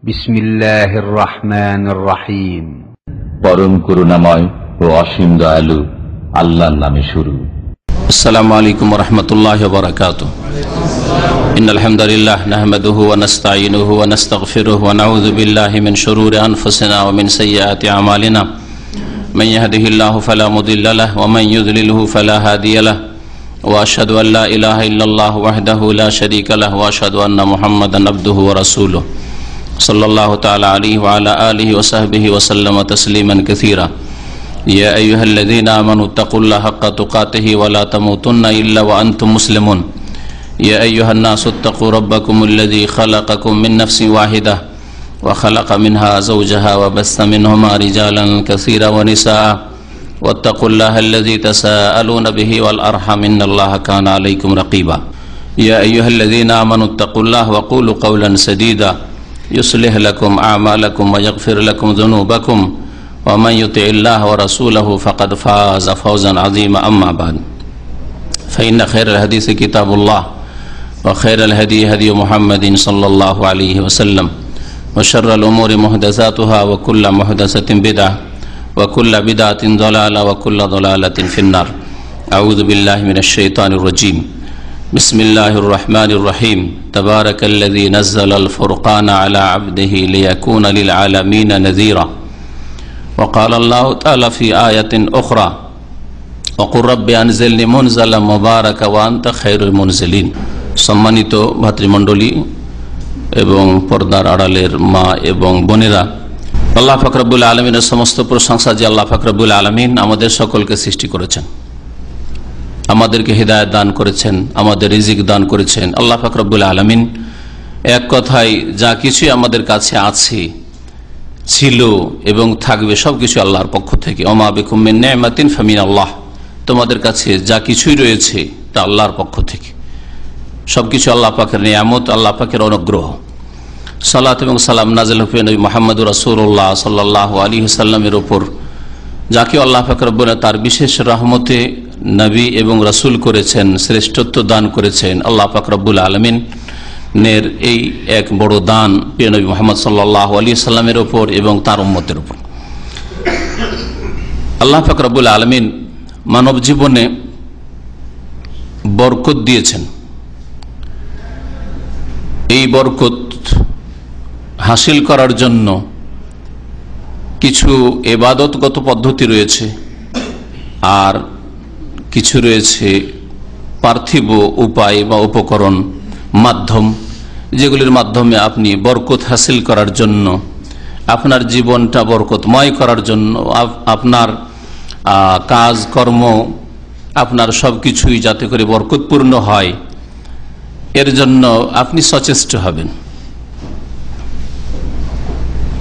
বিসমিল্লাহির রহমানির রহিম। পরম করুণাময় ও অসীম দয়ালু আল্লাহর নামে শুরু। আসসালামু আলাইকুম ওয়া রাহমাতুল্লাহি ওয়া বারাকাতুহু। ইন্নাল হামদালিল্লাহ নাহমাদুহু ওয়া নাস্তাঈনুহু ওয়া নাস্তাগফিরুহু ওয়া নাউযু বিল্লাহি মিন শুরুরি আনফুসিনা ওয়া মিন সাইয়্যাতি আমালিনা। মান ইয়াহদিহিল্লাহু ফালা মুদিল্লা লাহু ওয়া মান ইউদ্লিলহু ফালা হাদিয়া লাহু। ওয়া আশহাদু আল লা ইলাহা ইল্লাল্লাহু ওয়াহদাহু লা শারীকা লাহু ওয়া আশহাদু আন্না মুহাম্মাদান আবদুহু ওয়া রাসূলুহু। সাল্লাল্লাহু তাআলা আলাইহি ওয়া আলা আলিহি ওয়া সাহবিহি ওয়া সাল্লামা তাসলিমান কাসীরা। ইয়া আইয়ুহাল্লাযীনা আমানু তাকুল্লাহা হাক্কা তুকাতিহি ওয়া লা তামুতুন্না ইল্লা ওয়া আনতুম মুসলিমুন। ইয়া আইয়ুহান নাসু তাকু রাব্বাকুমুল্লাযী খালাকাকুম মিন নাফসিন ওয়াহিদাহ ওয়া খালাকা মিনহা যাওজাহা ওয়া বাসসা মিনহুমা রিজালান কাসীরা ওয়া নিসাআ ওয়াত্তাকুল্লাহাল্লাযী তাসাআলুনা বিহি ওয়াল আরহাম ইন্নাল্লাহা কানা আলাইকুম রাকীবা। ইয়া আইয়ুহাল্লাযীনা আমানু তাকুল্লাহা ওয়া কুলু কাওলান সাদীদা يصلح لكم أعمالكم ويغفر لكم ذنوبكم ومن يطع الله ورسوله فقد فاز فوزا عظيما. أما بعد فإن خير الحديث كتاب الله وخير الهدي هدي محمد صلى الله عليه وسلم وشر الأمور محدثاتها وكل محدثة بدعة وكل بدعة ضلالة وكل ضلالة في النار. أعوذ بالله من الشيطان الرجيم. بسم الله الرحمن الرحيم. تبارك الذي نزل الفرقان على عبده ليكون للعالمين نذيرا. وقال الله تعالى في آية أخرى وقل رب أنزلني منزلا مباركا وأنت خير المنزلين. সম্মানিত ভাতৃমণ্ডলী এবং পর্দার আড়ালের মা এবং বোনেরা, আল্লাহ পাক রব্বুল আলামিনের সমস্ত প্রশংসা যে আল্লাহ পাক রব্বুল আলামিন আমাদের সকলকে সৃষ্টি করেছেন, আমাদেরকে হিদায়াত দান করেছেন, আমাদের রিজিক দান করেছেন। আল্লাহ পাক রব্বুল আলামিন এক কথায় যা কিছু আমাদের কাছে আছে, ছিল এবং থাকবে সবকিছু আল্লাহর পক্ষ থেকে। ওমা বিকুম মিন নি'মাতিন ফামিনাল্লাহ, তোমাদের কাছে যা কিছুই রয়েছে তা আল্লাহর পক্ষ থেকে। সবকিছু আল্লাহ পাকের নিয়ামত, আল্লাহ পাকের অনুগ্রহ। সালাত এবং সালাম নাযিল হবে নবী মুহাম্মদুর রাসূলুল্লাহ সাল্লাল্লাহু আলাইহি ওয়াসাল্লামের উপর, যাকে আল্লাহ পাক রব্বুল তার বিশেষ রহমতে নবী এবং রাসূল করেছেন, শ্রেষ্ঠত্ব দান করেছেন। আল্লাহ পাক রব্বুল আলামিনের এই এক বড় দান প্রিয় নবী মুহাম্মদ সাল্লাল্লাহু আলাইহি ওয়াসাল্লামের উপর এবং তার উম্মতের উপর। আল্লাহ পাক রব্বুল আলামিন মানব জীবনে বরকত দিয়েছেন। এই বরকত হাসিল করার জন্য কিছু ইবাদতগত পদ্ধতি রয়েছে, আর কিছু রয়েছে পার্থিব উপায় বা উপকরণ, মাধ্যম, যেগুলির মাধ্যমে আপনি বরকত হাসিল করার জন্য, আপনার জীবনটা বরকতময় করার জন্য, আপনার কাজ কর্ম, আপনার সব কিছুই যাতে করে বরকতপূর্ণ হয়, এর জন্য আপনি সচেষ্ট হবেন।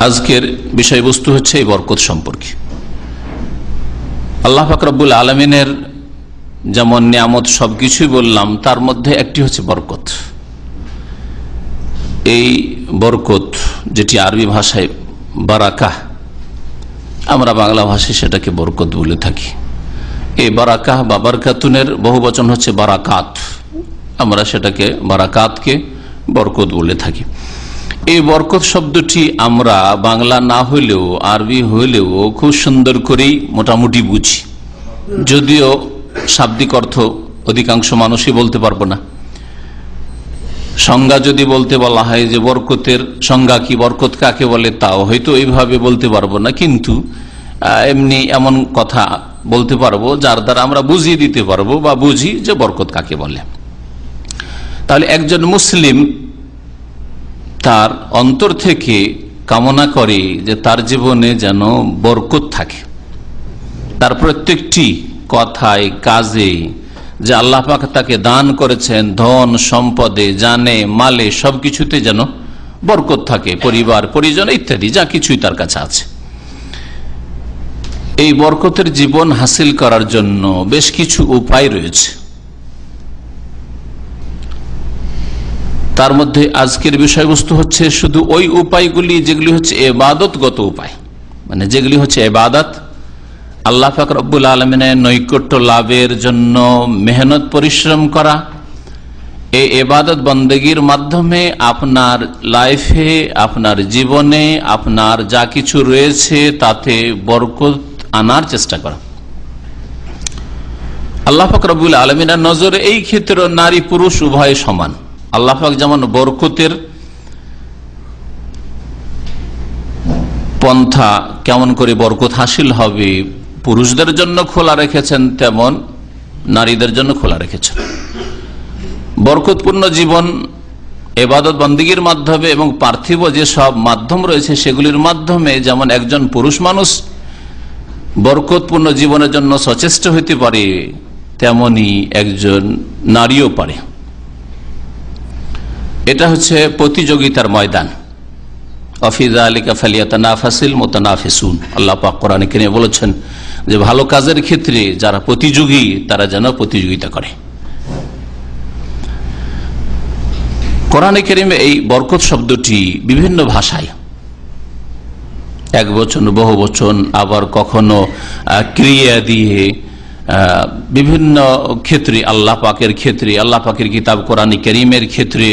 আজকের বিষয়বস্তু হচ্ছে এই বরকত সম্পর্কে। আল্লাহ পাক রব্বুল আলামিনের যেমন নিয়ামত সবকিছুই বললাম, তার মধ্যে একটি হচ্ছে বরকত। এই বরকত, যেটি আরবি ভাষায় বারাকাহ, আমরা বাংলা ভাষায় সেটাকে বরকত বলে থাকি। এই বারাকাহ বা বারকাতুনের বহু বচন হচ্ছে বারাকাত, আমরা সেটাকে বারাকাতকে বরকত বলে থাকি। এই বরকত শব্দটি আমরা বাংলা না হইলেও আরবি হইলেও খুব সুন্দর করেই মোটামুটি বুঝি, যদিও শাব্দিক অর্থ অধিকাংশ মানুষই বলতে পারবো না। সংজ্ঞা যদি বলতে বলা হয় যে বরকতের সংজ্ঞা কি, বরকত কাকে বলে, তাও হয়তো এইভাবে বলতে পারবো না, কিন্তু এমনি এমন কথা বলতে পারবো যার দ্বারা আমরা বুঝিয়ে দিতে পারবো বা বুঝি যে বরকত কাকে বলে। তাহলে একজন মুসলিম তার অন্তর থেকে কামনা করে যে তার জীবনে যেন বরকত থাকে, তার প্রত্যেকটি কথায় কাজে যে আল্লাহ পাক তাকে দান করেছেন, ধন সম্পদে, জানে মালে, সবকিছুতে যেন বরকত থাকে, পরিবার পরিজন ইত্যাদি যা কিছুই তার কাছে আছে। এই বরকতের জীবন হাসিল করার জন্য বেশ কিছু উপায় রয়েছে। তার মধ্যে আজকের বিষয়বস্তু হচ্ছে শুধু ওই উপায়গুলি যেগুলি হচ্ছে ইবাদতগত উপায়, মানে যেগুলি হচ্ছে ইবাদত, আল্লাহ পাক রব্বুল আলামিনের নৈকট্য লাভের জন্য মেহনত পরিশ্রম করা এই ইবাদত বন্দেগীর মাধ্যমে আপনার লাইফে, আপনার জীবনে, আপনার যা কিছু রয়েছে তাতে বরকত আনার চেষ্টা করা। আল্লাহ পাক রব্বুল আলামিনের নজরে এই ক্ষেত্রে নারী পুরুষ উভয় সমান। আল্লাহ পাক যেমন বরকতের পন্থা কেমন করে বরকত হাসিল হবে পুরুষদের জন্য খোলা রেখেছেন, তেমন নারীদের জন্য খোলা রেখেছেন। বরকতপূর্ণ জীবন ইবাদত বন্দেগীর মাধ্যমে এবং পার্থিব যে সব মাধ্যম রয়েছে সেগুলির মাধ্যমে যেমন একজন পুরুষ মানুষ বরকতপূর্ণ জীবনের জন্য সচেষ্ট হতে পারে, তেমনি একজন নারীও পারে। এটা হচ্ছে প্রতিযোগিতার ময়দান। আফিযালিকা ফালিয়াতানাফাসিল মুতানাফিসুন। আল্লাহ পাক কোরআনে কারীমে বলেছেন যে ভালো কাজের ক্ষেত্রে যারা প্রতিযোগী তারা যেন প্রতিযোগিতা করে। কোরআনে কারীমে এই বরকত শব্দটি বিভিন্ন ভাষায়, এক বচন, বহু বচন, আবার কখনো ক্রিয়া দিয়ে বিভিন্ন ক্ষেত্রে, আল্লাহ পাকের ক্ষেত্রে, আল্লাহ পাকের কিতাব কোরআনে কারীমের ক্ষেত্রে,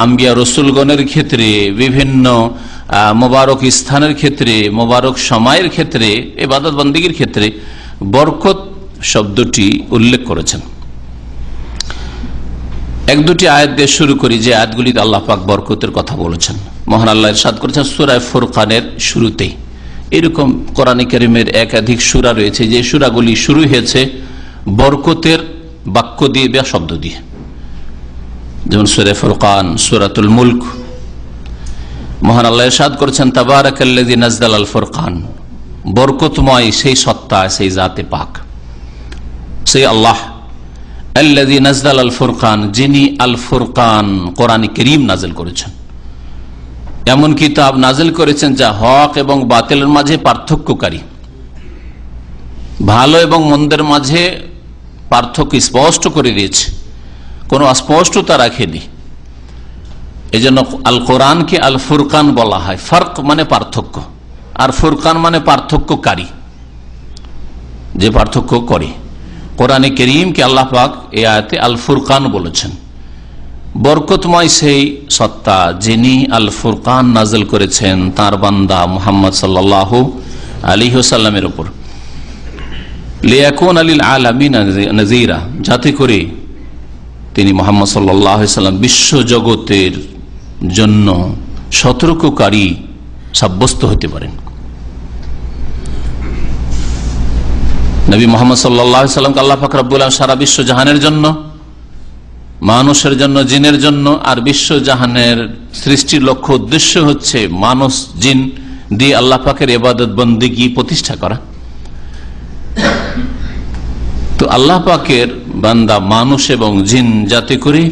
আম্বিয়া রসুলগণের ক্ষেত্রে, বিভিন্ন মোবারক স্থানের ক্ষেত্রে, মোবারক সময়ের ক্ষেত্রে, ইবাদত বন্দেগীর ক্ষেত্রে বরকত শব্দটি উল্লেখ করেছেন। এক দুটি আয়াত দিয়ে শুরু করি, যে আয়াতগুলিতে আল্লাহ পাক বরকতের কথা বলেছেন। মহান আল্লাহ ইরশাদ করেছেন সূরা ফুরকানের শুরুতেই। এরকম কোরআনে কারীমের একাধিক সূরা রয়েছে যে সূরাগুলি শুরু হয়েছে বরকতের বাক্য দিয়ে বা শব্দ দিয়ে, যেমন সূরা ফুরকান, সূরাতুল মুলক। মহান আল্লাহ ইরশাদ করেছেন তাবারাকাল্লাযী নাযালাল ফুরকান, বরকতময় সেই সত্তা, সেই জাতে পাক, সেই আল্লাহ, আল্লাযী নাযালাল ফুরকান, যিনি আল ফুরকান কোরআনে কারীম নাযিল করেছেন। এমন কিতাব নাযিল করেছেন যা হক এবং বাতিলের মাঝে পার্থক্যকারী, ভালো এবং মন্দের মাঝে পার্থক্য স্পষ্ট করে দিয়েছে, কোনো অস্পষ্টতা রাখেনি। এই জন্য আল কোরআনকে আল ফুরকান বলা হয়। ফারক মানে পার্থক্য, আর ফুরকান মানে পার্থক্যকারী, যে পার্থক্য করে। কোরআনে কারীমকে আল্লাহ পাক এই আয়াতে আল ফুরকান বলেছেন। বরকতময় সেই সত্তা যিনি আল ফুরকান নাযিল করেছেন তার বান্দা মুহাম্মদ সাল্লাল্লাহু আলাইহি ওয়াসাল্লামের উপর, লিয়াকুনা লিল আলামিন নাযীরা, যাতে করে তিনি মুহাম্মদ সাল্লাল্লাহু আলাইহি ওয়াসাল্লাম বিশ্ব জগতের জন্য সতর্ককারী সাব্যস্ত হতে পারেন। নবী মুহাম্মদ সাল্লাল্লাহু আলাইহি ওয়াসাল্লামকে আল্লাহ পাক রব্বুল আলামিন সারা বিশ্ব জাহানের জন্য, মানুষের জন্য, জিনের জন্য, আর বিশ্ব জাহানের সৃষ্টির লক্ষ্য উদ্দেশ্য হচ্ছে মানুষ জিন দিয়ে আল্লাহ পাকের ইবাদত বন্দেগী প্রতিষ্ঠা করা। তো আল্লাহ পাকের বান্দা মানুষ এবং জিন যাতে করে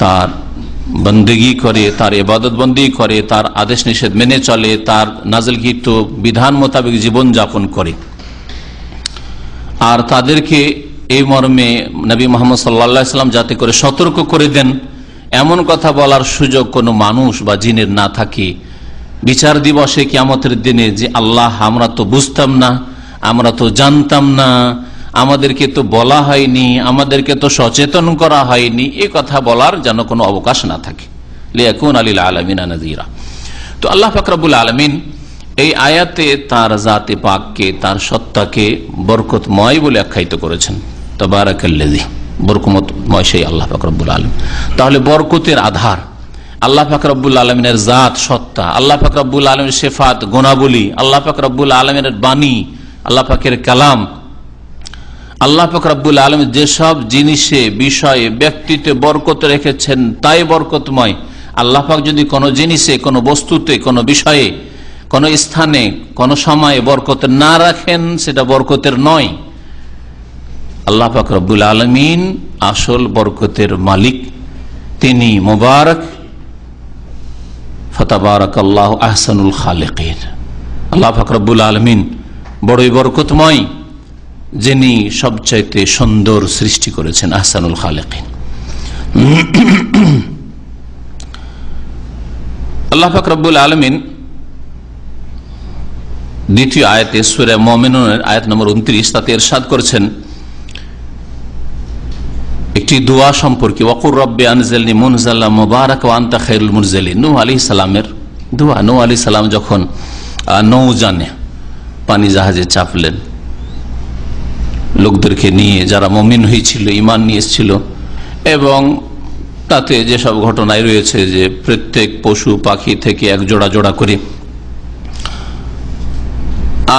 তার বন্দেগী করে, তার ইবাদত বন্দেগী করে, তার আদেশ নিষেধ মেনে চলে, তার নাজিলকৃত বিধান মোতাবেক জীবন যাপন করে, আর তাদেরকে এই মর্মে নবী মুহাম্মদ সাল্লাল্লাহু আলাইহি ওয়াসাল্লাম যাতে করে সতর্ক করে দেন, এমন কথা বলার সুযোগ কোনো মানুষ বা জিনের না থাকে বিচার দিবসে, কিয়ামতের দিনে, যে আল্লাহ আমরা তো বুঝতাম না, আমরা তো জানতাম না, আমাদেরকে তো বলা হয়নি, আমাদেরকে তো সচেতন করা হয়নি, এই কথা বলার যেন কোনো অবকাশ না থাকে। লিয়াকুনা লিল আলামিন নাযীরা। তো আল্লাহ পাক রব্বুল আলামিন এই আয়াতে তার জাতে পাককে, তার সত্তাকে বরকতময় বলে আখ্যায়িত করেছেন। তাবারাকাল্লাযী, বরকতময় সেই আল্লাহ পাক রব্বুল আলামিন। তাহলে বরকতের আধার আল্লাহ পাক রব্বুল আলামিনের জাত, সত্তা, আল্লাহ পাক রব্বুল আলামিনের সিফাত, গুণাবলী, আল্লাহ পাক রব্বুল আলামিনের বাণী, আল্লাহ পাকের কালাম, আল্লাহ পাক রব্বুল আলামিন যেসব জিনিসে, বিষয়ে, ব্যক্তিতে বরকত রেখেছেন তাই বরকতময়। আল্লাহ পাক যদি কোনো জিনিসে, কোনো বস্তুতে, কোনো বিষয়ে, কোনো স্থানে, কোনো সময়ে বরকত না রাখেন সেটা বরকতের নয়। আল্লাহ পাক রব্বুল আলামিন আসল বরকতের মালিক, তিনি মুবারক। ফাতাবারাকাল্লাহু আহসানুল খালিকিন। আল্লাহ পাক রব্বুল আলামিন বড়ই বরকতময়, যিনি সবচাইতে সুন্দর সৃষ্টি করেছেন, আহসানুল খালিকিন। আল্লাহ পাক রব্বুল আলামিন দ্বিতীয় আয়াতে সূরা মুমিনুনের আয়াত নম্বর 29 তাতে ইরশাদ করেছেন, একটি একটি দোয়া সম্পর্কে, ওয়াকুর রব্বি আনজিলনি মুনজালাম মুবারাক ওয়া আনতা খায়রুল মুনজিলিন, নূহ আলাইহিস সালামের দোয়া। নূহ আলাইহিস সালাম যখন নৌযানে পানি জাহাজে চাপলেন লোকদেরকে নিয়ে, যারা মুমিন হয়েছিল, ঈমান নিয়ে এসেছিল, এবং তাতে যেসব ঘটনায় রয়েছে যে প্রত্যেক পশু পাখি থেকে এক জোড়া জোড়া করে,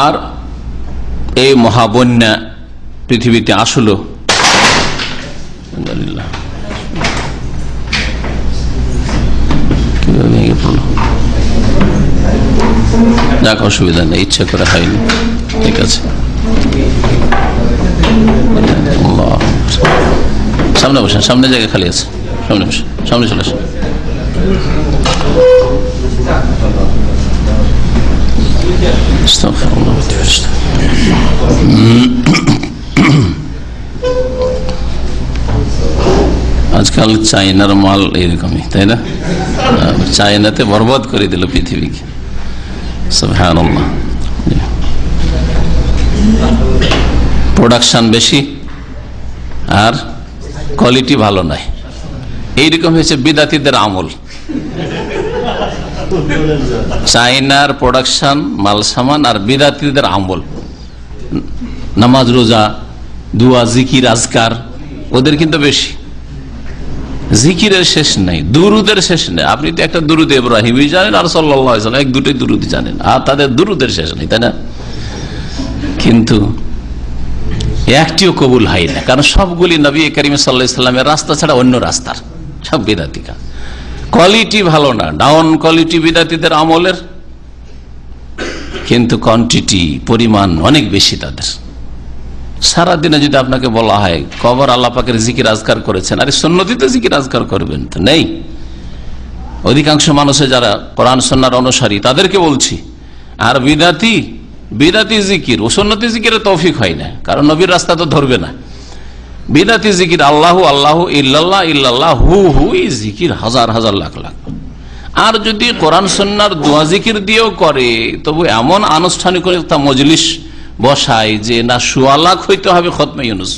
আর এই মহাবন্যা পৃথিবীতে আসলো। যাক, অসুবিধা নেই, ইচ্ছা করে হয়নি, ঠিক আছে। সামনে বসেন, সামনে জায়গা খালি আছে, সামনে বসেন, সামনে চলে আসেন। আজকাল চায়নার মাল এইরকমই, তাই না? চায়নাতে বরবাদ করে দিল পৃথিবীকে, সুবহানাল্লাহ। প্রোডাকশন বেশি আর কোয়ালিটি ভালো নয়, এইরকম হয়েছে বিদাতীদের আমল। চায়নার প্রোডাকশন মাল সামান আর বিদাতীদের আমল, নামাজ রোজা দুয়া জিকির আজকার ওদের কিন্তু বেশি, জিকিরের শেষ নেই, দুরুদের শেষ নেই। আপনি তো একটা দুরুদ ইব্রাহিমই জানেন আর সাল্লাল্লাহু আলাইহি ওয়াসাল্লাম এক দুটোই দুরুদ জানেন, আর তাদের দুরুদের শেষ নেই, তাই না? কিন্তু একটিও কবুল হয় না, কারণ সবগুলি নবী করিম সাল্লাল্লাহু আলাইহি ওয়াসাল্লামের রাস্তা ছাড়া অন্য রাস্তার, সব বিদাতিকা। কোয়ালিটি ভালো না, ডাউন কোয়ালিটি বিদাতিদের আমলের, কিন্তু কোয়ান্টিটি পরিমাণ অনেক বেশি তাদের। সারাদিনে যদি আপনাকে বলা হয় কবর আল্লাহ পাকের জিকির আজকার করেছেন, আরে সুন্নতিতে জিকির আজকার করবেন তো নেই। অধিকাংশ মানুষে যারা কোরআন সুন্নাহর অনুসারী তাদেরকে বলছি, আর বিদাতি জিকির ও সুন্নতি জিকিরের তৌফিক হয় না, কারণ নবীর রাস্তা তো ধরবে না। বিদাতি জিকির আল্লাহু আল্লাহু ইল্লাল্লাহ ইল্লাল্লাহ হু হু, এই জিকির হাজার হাজার লাখ লাখ। আর যদি কোরআন সুন্নাহর দোয়া জিকির দিয়েও করে, তবু এমন আনুষ্ঠানিকতা মজলিস বসায় যে না ১৬ লাখ হইতে হবে খতমে ইউনুস।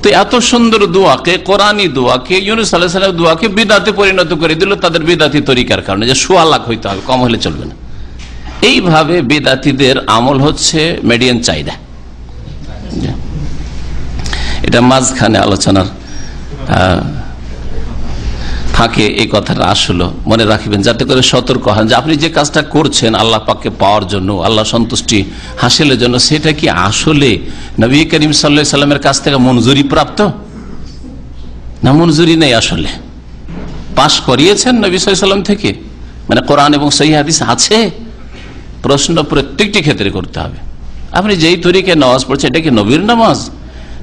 তো এত সুন্দর দোয়াকে, কোরআনী দোয়াকে, ইউনুস আলাইহিস সালামের দোয়াকে বিদাতে পরিণত করে দিল তাদের বিদাতি তরিকার কারণে, যে ১৬ লাখ হইতে হবে, কম হলে চলবে না। এইভাবে বিদাতিদের আমল হচ্ছে মেডিয়ান চাহিদা। এটা মাঝখানে আলোচনার ফাঁকে এই কথাটা আসলো, মনে রাখবেন, যাতে করে সতর্ক হন যে আপনি যে কাজটা করছেন আল্লাহ পাককে পাওয়ার জন্য, আল্লাহ সন্তুষ্টি হাসিলের জন্য, সেটা কি আসলে নবী করিম সাল্লাল্লাহু আলাইহি সাল্লামের কাছ থেকে মঞ্জুরি প্রাপ্ত না মঞ্জুরি নেই? আসলে পাশ করিয়েছেন নবী সাল্লাল্লাহু আলাইহি সাল্লাম থেকে, মানে কোরআন এবং সহিহ হাদিস আছে? প্রশ্ন প্রত্যেকটি ক্ষেত্রে করতে হবে। আপনি যেই তরিকায় নামাজ পড়ছে এটা কি নবীর নামাজ?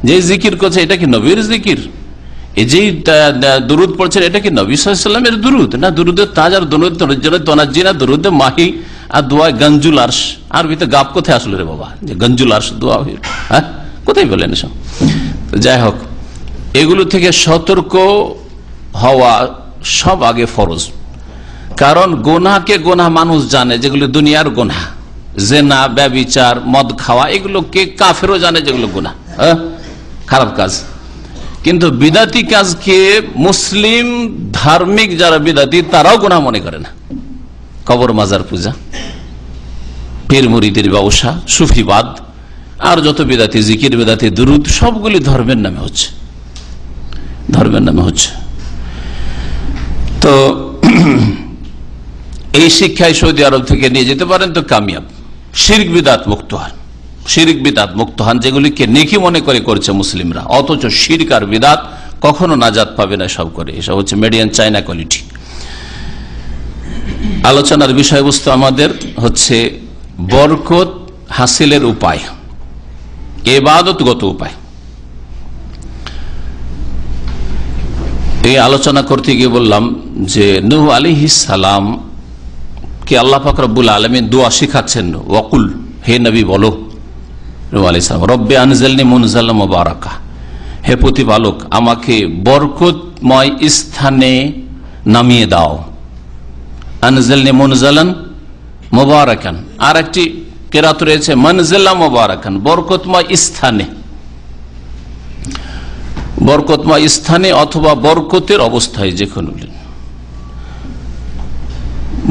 যেই জিকির করছে এটা কি নবীর জিকির? এই যেই দুরুদ পড়ছেন এটা কি নবী সাল্লাল্লাহু আলাইহি সাল্লামের দুরুদ? না দুরুদের তাজ আর দোনাজ্জিনা দুরুদ মাহি আর দোয়া গঞ্জুল আরশ। আর ভিতরে গাপ কোথায় আসলো রে বাবা যে গঞ্জুল আরশ দোয়া, হ্যাঁ কোথায় বলেন এসব? যাই হোক, এগুলো থেকে সতর্ক হওয়া সব আগে ফরজ। কারণ গোনাকে গোনা মানুষ জানে, যেগুলো দুনিয়ার গোনা, জেনা, ব্যভিচার, মদ খাওয়া, এগুলোকে কাফেরও জানে যেগুলো গোনা, খারাপ কাজ। কিন্তু বিদাতি কাজকে মুসলিম ধার্মিক যারা বিদাতি তারাও গোনা মনে করে না। কবর মাজার পূজা, পীর মুরিদের ব্যবসা, সুফিবাদ, আর যত বিদাতি জিকির, বিদাতি দুরুদ, সবগুলি ধর্মের নামে হচ্ছে, ধর্মের নামে হচ্ছে। তো এই শিক্ষায় সৌদি আরব থেকে নিয়ে যেতে পারেন তো কামিয়াব। শিরক বিদাত মুক্ত হন, শিরক বিদাত মুক্ত হন, যেগুলিকে নেকি মনে করে করছে মুসলিমরা, অথচ শিরক আর বিদাত কখনো নাজাত পাবে না সব করে। এসব হচ্ছে মেডিয়ান চায়না কোয়ালিটি। আলোচনার বিষয়বস্তু আমাদের হচ্ছে বরকত হাসিলের উপায়, ইবাদতগত উপায়। এই আলোচনা করতে গিয়ে বললাম যে নূহ আলাইহিস সালাম কে আল্লাহ পাক রব্বুল আলামিন দোয়া শিখাচ্ছেন। ওয়াকুল, হে নবী বলো, নূহ আলাইহিস সালাম, রব্বে আনজিলনি মুনজালাম মুবারাকা, হে প্রতিপালক আমাকে বরকতময় স্থানে নামিয়ে দাও। আনজিলনি মুনজালান মুবারাকান, আর একটি কিরাত রয়েছে মানজিলা মুবারাকান, বরকতময় স্থানে। বরকতময় স্থানে অথবা বরকতের অবস্থায়, যে কোনো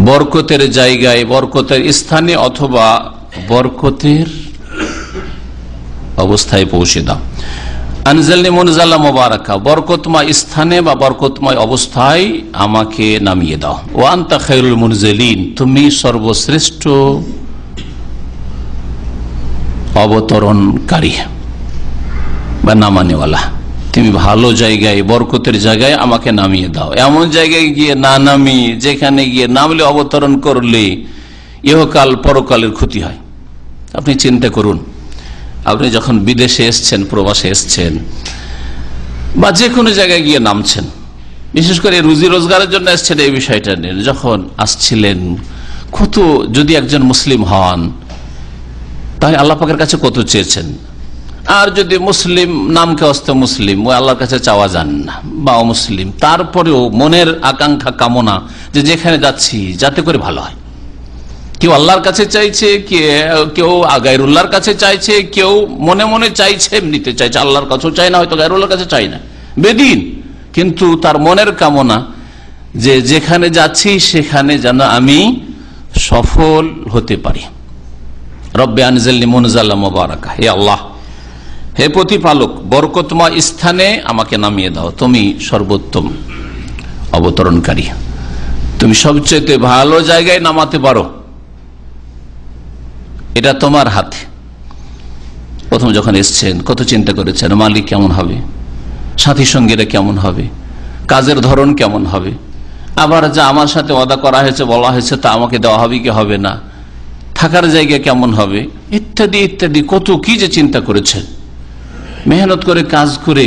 বরকতের জায়গায়, বরকতের স্থানে অথবা বরকতের অবস্থায় পৌঁছে দাও। আনজালনি মুনজালা মুবারাকা, বরকতময় স্থানে বা বরকতময় অবস্থায় আমাকে নামিয়ে দাও। ওয়া আনতা খায়রুল মুনজিলিন, তুমি সর্বশ্রেষ্ঠ অবতরণকারী বা নামানেওয়ালা। তুমি ভালো জায়গায়, বরকতের জায়গায় আমাকে নামিয়ে দাও। এমন জায়গায় গিয়ে না নামি যেখানে গিয়ে নামলে, অবতরণ করলে ইহকাল পরকালের ক্ষতি হয়। আপনি চিন্তা করুন, আপনি যখন বিদেশে এসছেন, প্রবাসে এসছেন, বা যে কোনো জায়গায় গিয়ে নামছেন, বিশেষ করে রুজি রোজগারের জন্য এসছেন, এই বিষয়টা নিয়ে যখন আসছিলেন, কত, যদি একজন মুসলিম হন তাহলে আল্লাহ পাকের কাছে কত চেয়েছেন। আর যদি মুসলিম, নামকে অস্তে মুসলিম, ও আল্লাহর কাছে চাওয়া যান না, বা অমুসলিম, তারপরেও মনের আকাঙ্ক্ষা, কামনা যে যেখানে যাচ্ছি যাতে করে ভালো হয়। কেউ আল্লাহর কাছে চাইছে, কেউ গায়রুল্লাহর কাছে চাইছে, কেউ মনে মনে চাইছে, এমনিতে চাইছে, আল্লাহর কাছেও চাই না, হয়তো গায়রুল্লাহর কাছে চাই না, বেদিন, কিন্তু তার মনের কামনা যে যেখানে যাচ্ছি সেখানে যেন আমি সফল হতে পারি। রব্বে আনজিলনি মুনজালা মুবারাকা, হে আল্লাহ, হে প্রতিপালক, বরকতময় স্থানে আমাকে নামিয়ে দাও। তুমি সর্বোত্তম অবতরণকারী, তুমি সবচেয়ে ভালো জায়গায় নামাতে পারো, এটা তোমার হাতে। প্রথম যখন এসছেন কত চিন্তা করেছেন, মালিক কেমন হবে, সাথী সঙ্গীরা কেমন হবে, কাজের ধরন কেমন হবে, আবার যা আমার সাথে ওয়াদা করা হয়েছে, বলা হয়েছে, তা আমাকে দেওয়া হবে কি হবে না, থাকার জায়গা কেমন হবে, ইত্যাদি ইত্যাদি কত কি যে চিন্তা করেছেন। মেহনত করে কাজ করে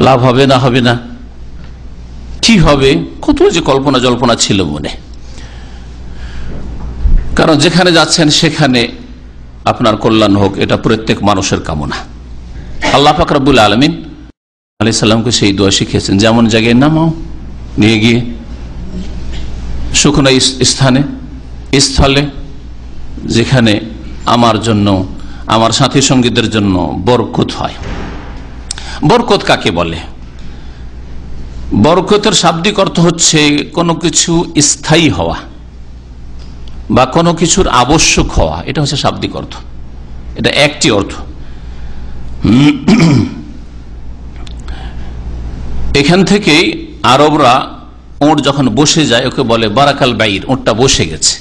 লাভ হবে না, হবে না, কি হবে, কত যে কল্পনা জল্পনা ছিল মনে। কারণ যেখানে যাচ্ছেন সেখানে আপনার কল্যাণ হোক, এটা প্রত্যেক মানুষের কামনা। আল্লাহ পাক রব্বুল আলামিন আলাইহিস সালামকে সেই দোয়া শিখিয়েছেন, যেমন জায়গায় নামাও, নিয়ে গিয়ে শুকনো স্থানে, স্থলে, যেখানে আমার জন্য, আমার সাথী সঙ্গীদের জন্য বরকত হয়। বরকত কাকে বলে? বরকতের শাব্দিক অর্থ হচ্ছে কোনো কিছু স্থায়ী হওয়া বা কোনো কিছুর আবশ্যক হওয়া, এটা হচ্ছে শাব্দিক অর্থ, এটা একটি অর্থ। এখান থেকেই আরবরা উট যখন বসে যায় ওকে বলে বারাকাল বাইর, উটটা বসে গেছে,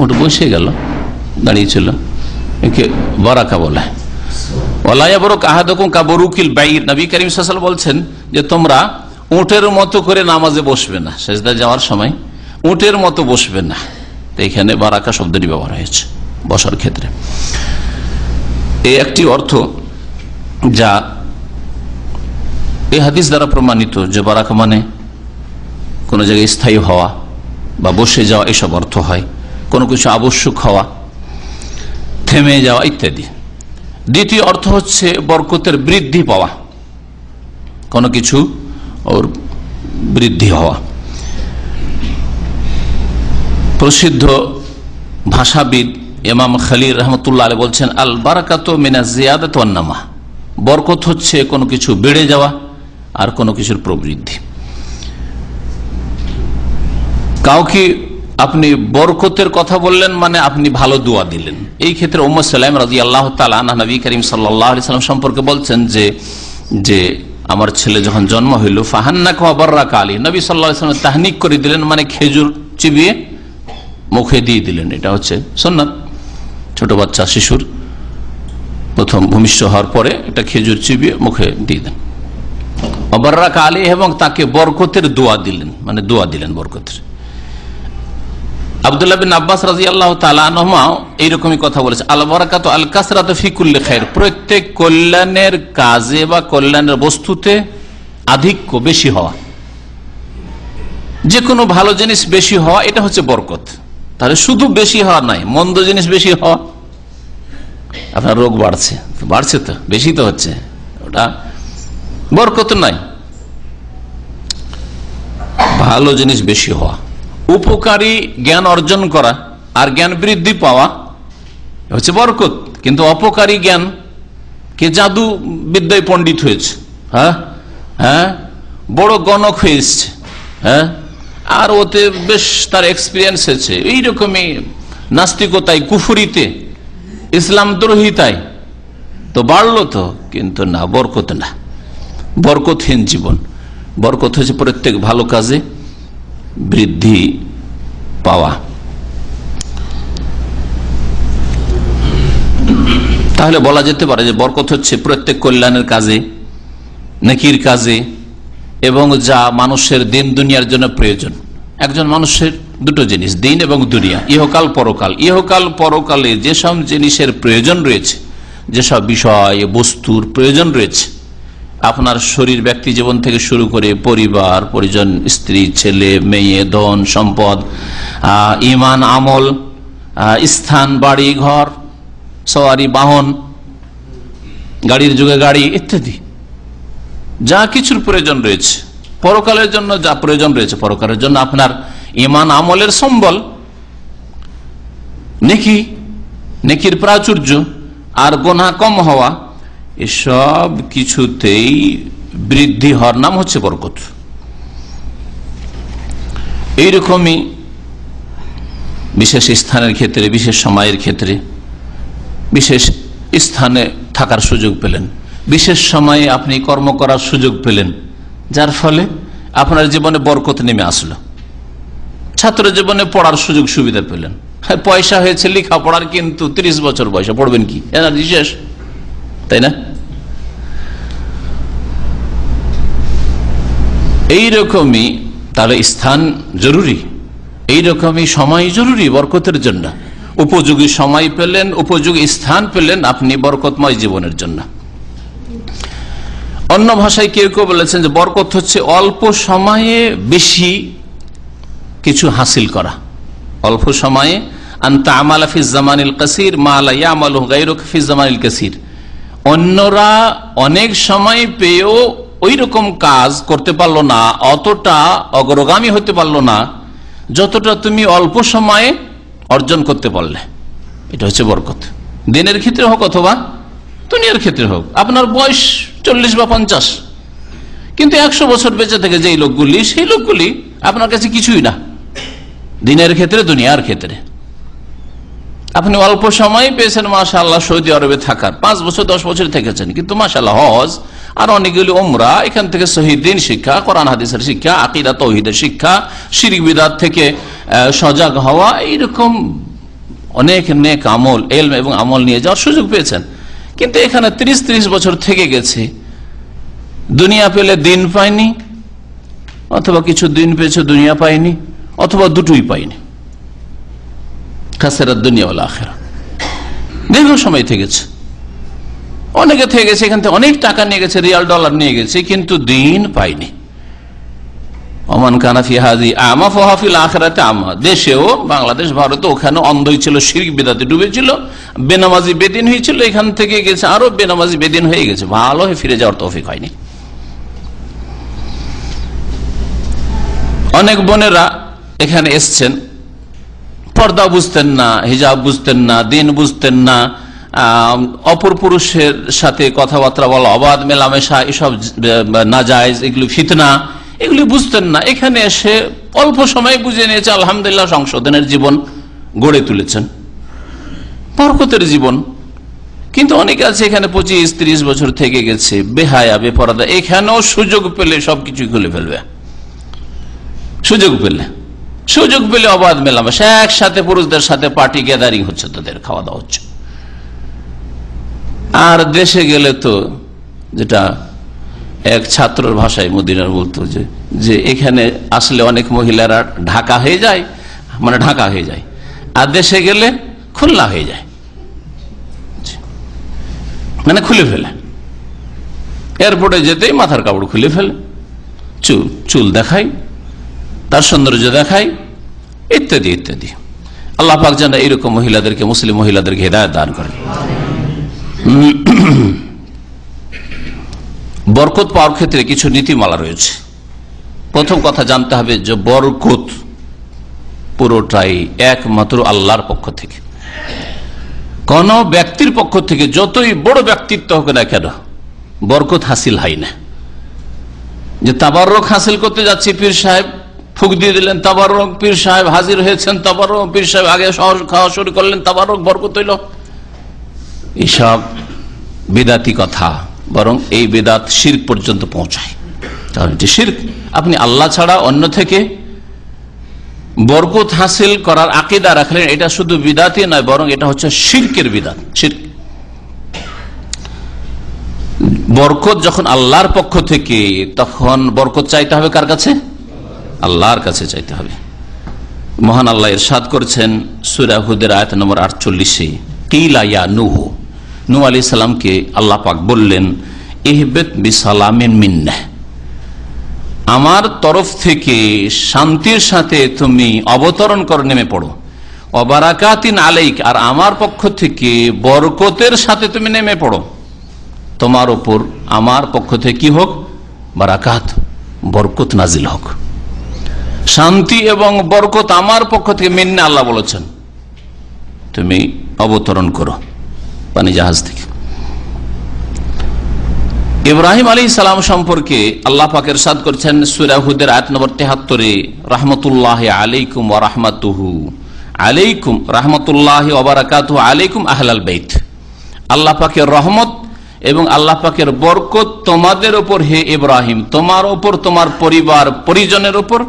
উট বসে গেল, দাঁড়িয়েছিল, একে বারাকা বলে। নবী করিম সাল্লাল্লাহু আলাইহি ওয়াসাল্লাম বলছেন যে তোমরা উটের মতো করে নামাজে বসবে না, সেজদা যাওয়ার সময় উটের মতো বসবে না। এখানে বারাকা শব্দটি ব্যবহার হয়েছে বসার ক্ষেত্রে। এই একটি অর্থ যা এই হাদিস দ্বারা প্রমাণিত যে বারাকা মানে কোনো জায়গায় স্থায়ী হওয়া বা বসে যাওয়া, এসব অর্থ হয়। কোনো কিছু আবশ্যক হওয়া, থেমে যাওয়া ইত্যাদি। দ্বিতীয় অর্থ হচ্ছে বরকতের বৃদ্ধি পাওয়া, কোনো কিছু ওর বৃদ্ধি হওয়া। প্রসিদ্ধ ভাষাবিদ ইমাম খলিল রহমতুল্লাহ আলাইহি বলছেন, আল বারাকাতু মিনাজ জিয়াদাতি ওয়ান নামা, বরকত হচ্ছে কোনো কিছু বেড়ে যাওয়া আর কোনো কিছুর প্রবৃদ্ধি। কাউকে আপনি বরকতের কথা বললেন মানে আপনি ভালো দোয়া দিলেন। এই ক্ষেত্রে উম্মে সালাম রাদিয়াল্লাহু তাআলা আনহা নবী করিম সাল্লাল্লাহু আলাইহি সাল্লাম সম্পর্কে বলছেন যে আমার ছেলে যখন জন্ম হইল, ফাহান্নাকা ওয়া বাররাকা আলাইহি, নবী সাল্লাল্লাহু আলাইহি সাল্লাম তাহনিক করে দিলেন, মানে খেজুর চিবিয়ে মুখে দিয়ে দিলেন। এটা হচ্ছে সুন্নাত। ছোট বাচ্চা শিশুর প্রথম ভূমিষ্ঠ হওয়ার পরে একটা খেজুর চিবিয়ে মুখে দিয়ে দেন। ওয়া বাররাকা আলাইহি, এবং তাকে বরকতের দোয়া দিলেন, মানে দোয়া দিলেন বরকতের। আব্দুল্লাহ বিন আব্বাস রাদিয়াল্লাহু তাআলা আনহুমা এইরকমই কথা বলেছে, আল বারাকাতু আল কাসরাতু ফি কুল্লি খায়র, প্রত্যেক কল্যাণের কাজে বা কল্যাণের বস্তুতে আধিক্য, বেশি হওয়া, যে কোনো ভালো জিনিস বেশি হওয়া, এটা হচ্ছে বরকত। তাহলে শুধু বেশি হওয়া নয়, মন্দ জিনিস বেশি হওয়া। আপনার রোগ বাড়ছে, বাড়ছে তো বেশি তো হচ্ছে, ওটা বরকত নয়। ভালো জিনিস বেশি হওয়া, উপকারী জ্ঞান অর্জন করা আর জ্ঞান বৃদ্ধি পাওয়া হচ্ছে বরকত। কিন্তু অপকারী জ্ঞান কে জাদু বিদ্যায় পণ্ডিত হয়েছে, হ্যাঁ হ্যাঁ, বড় গণক হয়ে এসছে, হ্যাঁ, আর ওতে বেশ তার এক্সপিরিয়েন্স হয়েছে, এইরকমই নাস্তিকতায়, কুফুরিতে, ইসলাম দ্রোহিতায় তো বাড়লো তো, কিন্তু না, বরকত না, বরকতহীন জীবন। বরকত হচ্ছে প্রত্যেক ভালো কাজে বৃদ্ধি পাওয়া। তাহলে বলা যেতে পারে যে বরকত হচ্ছে প্রত্যেক কল্যাণের কাজে, নেকির কাজে, এবং যা মানুষের দিন দুনিয়ার জন্য প্রয়োজন। একজন মানুষের দুটো জিনিস, দিন এবং দুনিয়া, ইহকাল পরকাল। ইহকাল পরকালে যেসব জিনিসের প্রয়োজন রয়েছে, যেসব বিষয় বস্তুর প্রয়োজন রয়েছে, আপনার শরীর, ব্যক্তি জীবন থেকে শুরু করে পরিবার পরিজন, স্ত্রী, ছেলে, মেয়ে, ধন সম্পদ, ইমান, আমল, স্থান, বাড়ি ঘর, সওয়ারি, বাহন, গাড়ির যুগে গাড়ি ইত্যাদি, যা কিছুর প্রয়োজন রয়েছে, পরকালের জন্য যা প্রয়োজন রয়েছে, পরকালের জন্য আপনার ইমান আমলের সম্বল, নেকি, নেকির প্রাচুর্য আর গুনাহ কম হওয়া, এসব কিছুতেই বৃদ্ধি হওয়ার নাম হচ্ছে বরকত। এইরকমই বিশেষ স্থানের ক্ষেত্রে, বিশেষ সময়ের ক্ষেত্রে, বিশেষ স্থানে থাকার সুযোগ পেলেন, বিশেষ সময়ে আপনি কর্ম করার সুযোগ পেলেন, যার ফলে আপনার জীবনে বরকত নেমে আসলো। ছাত্র জীবনে পড়ার সুযোগ সুবিধা পেলেন, পয়সা হয়েছে লেখাপড়ার, কিন্তু 30 বছর বয়সে পড়বেন কি, এনার্জি শেষ, তাই না? এইরকমই তাহলে স্থান জরুরি, এইরকমই সময় জরুরি বরকতের জন্য। উপযোগী সময় পেলেন, উপযোগী স্থান পেলেন আপনি বরকতময় জীবনের জন্য। অন্য ভাষায় কেউ কেউ বলেছেন যে বরকত হচ্ছে অল্প সময়ে বেশি কিছু হাসিল করা। অল্প সময়ে আনতা আমালা ফি জামানিল কাসির মা লা ইয়ামালু গায়রুকা ফি জামানিল কাসির। অন্যরা অনেক সময় পেয়েও ওই রকম কাজ করতে পারলো না, অতটা অগ্রগামী হতে পারলো না যতটা তুমি অল্প সময়ে অর্জন করতে পারলে। এটা হচ্ছে বরকত, দিনের ক্ষেত্রে হোক অথবা দুনিয়ার ক্ষেত্রে হোক। আপনার বয়স 40 বা 50, কিন্তু 100 বছর বেঁচে থেকে যেই লোকগুলি, সেই লোকগুলি আপনার কাছে কিছুই না, দিনের ক্ষেত্রে দুনিয়ার ক্ষেত্রে। আপনি অল্প সময় পেয়েছেন মাশাআল্লাহ সৌদি আরবে থাকার, 5 বছর 10 বছর থেকেছেন, কিন্তু মাশাআল্লাহ হজ আর অনেকগুলি উমরা, এখান থেকে সহিহ দ্বীন শিক্ষা, কোরআন হাদিসের শিক্ষা, আকীদা তাওহীদের শিক্ষা, শিরক বিদআত থেকে সজাগ হওয়া, এইরকম অনেক নেক আমল, ইলম এবং আমল নিয়ে যাওয়ার সুযোগ পেয়েছেন। কিন্তু এখানে 30 বছর থেকে গেছে, দুনিয়া পেলে দিন পায়নি, অথবা কিছু দিন পেয়েছে দুনিয়া পায়নি, অথবা দুটোই পায়নি। খাসিরাত দুনিয়া ওয়াল আখিরা, দীর্ঘ সময় থেকেছে, অনেকে থেকে গেছে, এখান থেকে অনেক টাকা নিয়ে গেছে, রিয়াল ডলার নিয়ে গেছে, কিন্তু দিন পায়নি। ওমান কানা ফি হাযি আমা ফাহুয়া ফিল আখিরাতি আমা। দেশেও, বাংলাদেশ, ভারতে, ওখানে অন্ধই ছিল, শিরক বিদআতে ডুবেছিল, বেনামাজি বেদিন হয়েছিল, এখান থেকে গেছে আরো বেনামাজি বেদিন হয়ে গেছে, ভালো হয়ে ফিরে যাওয়ার তৌফিক হয়নি। অনেক বোনেরা এখানে এসছেন, পর্দা বুঝতেন না, হিজাব বুঝতেন না, দিন বুঝতেন না, অপর পুরুষের সাথে কথাবার্তা বলা, অবাধ মেলামেশা, এসব নাজায়েজ, এগুলি ফিতনা, এগুলি বুঝতেন না। এখানে এসে অল্প সময় বুঝে নিয়েছে, আলহামদুলিল্লাহ, সংশোধনের জীবন গড়ে তুলেছেন, বরকতের জীবন। কিন্তু অনেকে আছে এখানে 25-30 বছর থেকে গেছে, বেহায়া, বেপরদা, এখানেও সুযোগ পেলে সবকিছু খুলে ফেলবে। সুযোগ পেলে অবাধ মেলামেশা, একসাথে পুরুষদের সাথে পার্টি গ্যাদারিং হচ্ছে, তাদের খাওয়া দাওয়া হচ্ছে। আর দেশে গেলে তো, যেটা এক ছাত্রর ভাষায় মদিনার বলতো, যে এখানে আসলে অনেক মহিলারা ঢাকা হয়ে যায়, আর দেশে গেলে খুলনা হয়ে যায়, মানে খুলে ফেলে। এয়ারপোর্টে যেতেই মাথার কাপড় খুলে ফেলে, চুল দেখায়, তার সৌন্দর্য দেখায়, ইত্যাদি ইত্যাদি। আল্লাহ পাক যেন এইরকম মহিলাদেরকে, মুসলিম মহিলাদেরকে হিদায়াত দান করেন। বরকত পাওয়ার ক্ষেত্রে কিছু নীতিমালা রয়েছে। প্রথম কথা জানতে হবে যে বরকত পুরোটাই একমাত্র আল্লাহর পক্ষ থেকে। কোন ব্যক্তির পক্ষ থেকে যতই বড় ব্যক্তিত্ব হোক না কেন বরকত হাসিল হয় না। যে তাবাররক হাসিল করতে যাচ্ছি, পীর সাহেব ফুক দিয়ে দিলেন, তাবাররক, পীর সাহেব হাজির হয়েছেন, তাবাররক, পীর সাহেব আগে খাওয়া শুরু করলেন, তাবাররক, বরকত হইল, এসব বিদাতি কথা। বরং এই বিদাত শিরক পর্যন্ত পৌঁছায়। কারণ এটি শিরক। আপনি আল্লাহ ছাড়া অন্য থেকে বরকত হাসিল করার আকীদা রাখলেন, এটা শুধু বিদাতি নয়, বরং এটা হচ্ছে শিরকের বিদাত। শিরক। বরকত যখন আল্লাহর পক্ষ থেকে, তখন বরকত চাইতে হবে কার কাছে? আল্লাহর কাছে চাইতে হবে। মহান আল্লাহ ইরশাদ করেছেন সূরা হুদের আয়াত নম্বর 48-এ, কিলা ইয়া নূহ, নূহ আলাইহিস সালামকে আল্লাহ পাক বললেন, ইহবিত বিসালামিন মিন্না, আমার তরফ থেকে শান্তির সাথে তুমি অবতরণ করে নেমে পড়ো, ওয়াবারাকাতিন আলাইক, আর আমার পক্ষ থেকে বরকতের সাথে তুমি নেমে পড়ো, তোমার উপর আমার পক্ষ থেকে কি হোক? বারাকাত, বরকত নাজিল হোক। শান্তি এবং বরকত আমার পক্ষ থেকে মিন্না, আল্লাহ বলেছেন তুমি অবতরণ করো পানি জাহাজ থেকে। ইব্রাহিম আলাইহিস সালাম সম্পর্কে আল্লাহ পাক ইরশাদ করেছেন সূরা হুদের আয়াত নম্বর 73-এ, রাহমাতুল্লাহি আলাইকুম ওয়া রাহমাতুহু আলাইকুম, রাহমাতুল্লাহি ওয়া বারাকাতুহু আলাইকুম আহলাল বাইত, আল্লাহ পাকের রহমত এবং আল্লাহ পাকের বরকত তোমাদের উপর হে ইব্রাহিম, তোমার উপর, তোমার পরিবার পরিজনের উপর,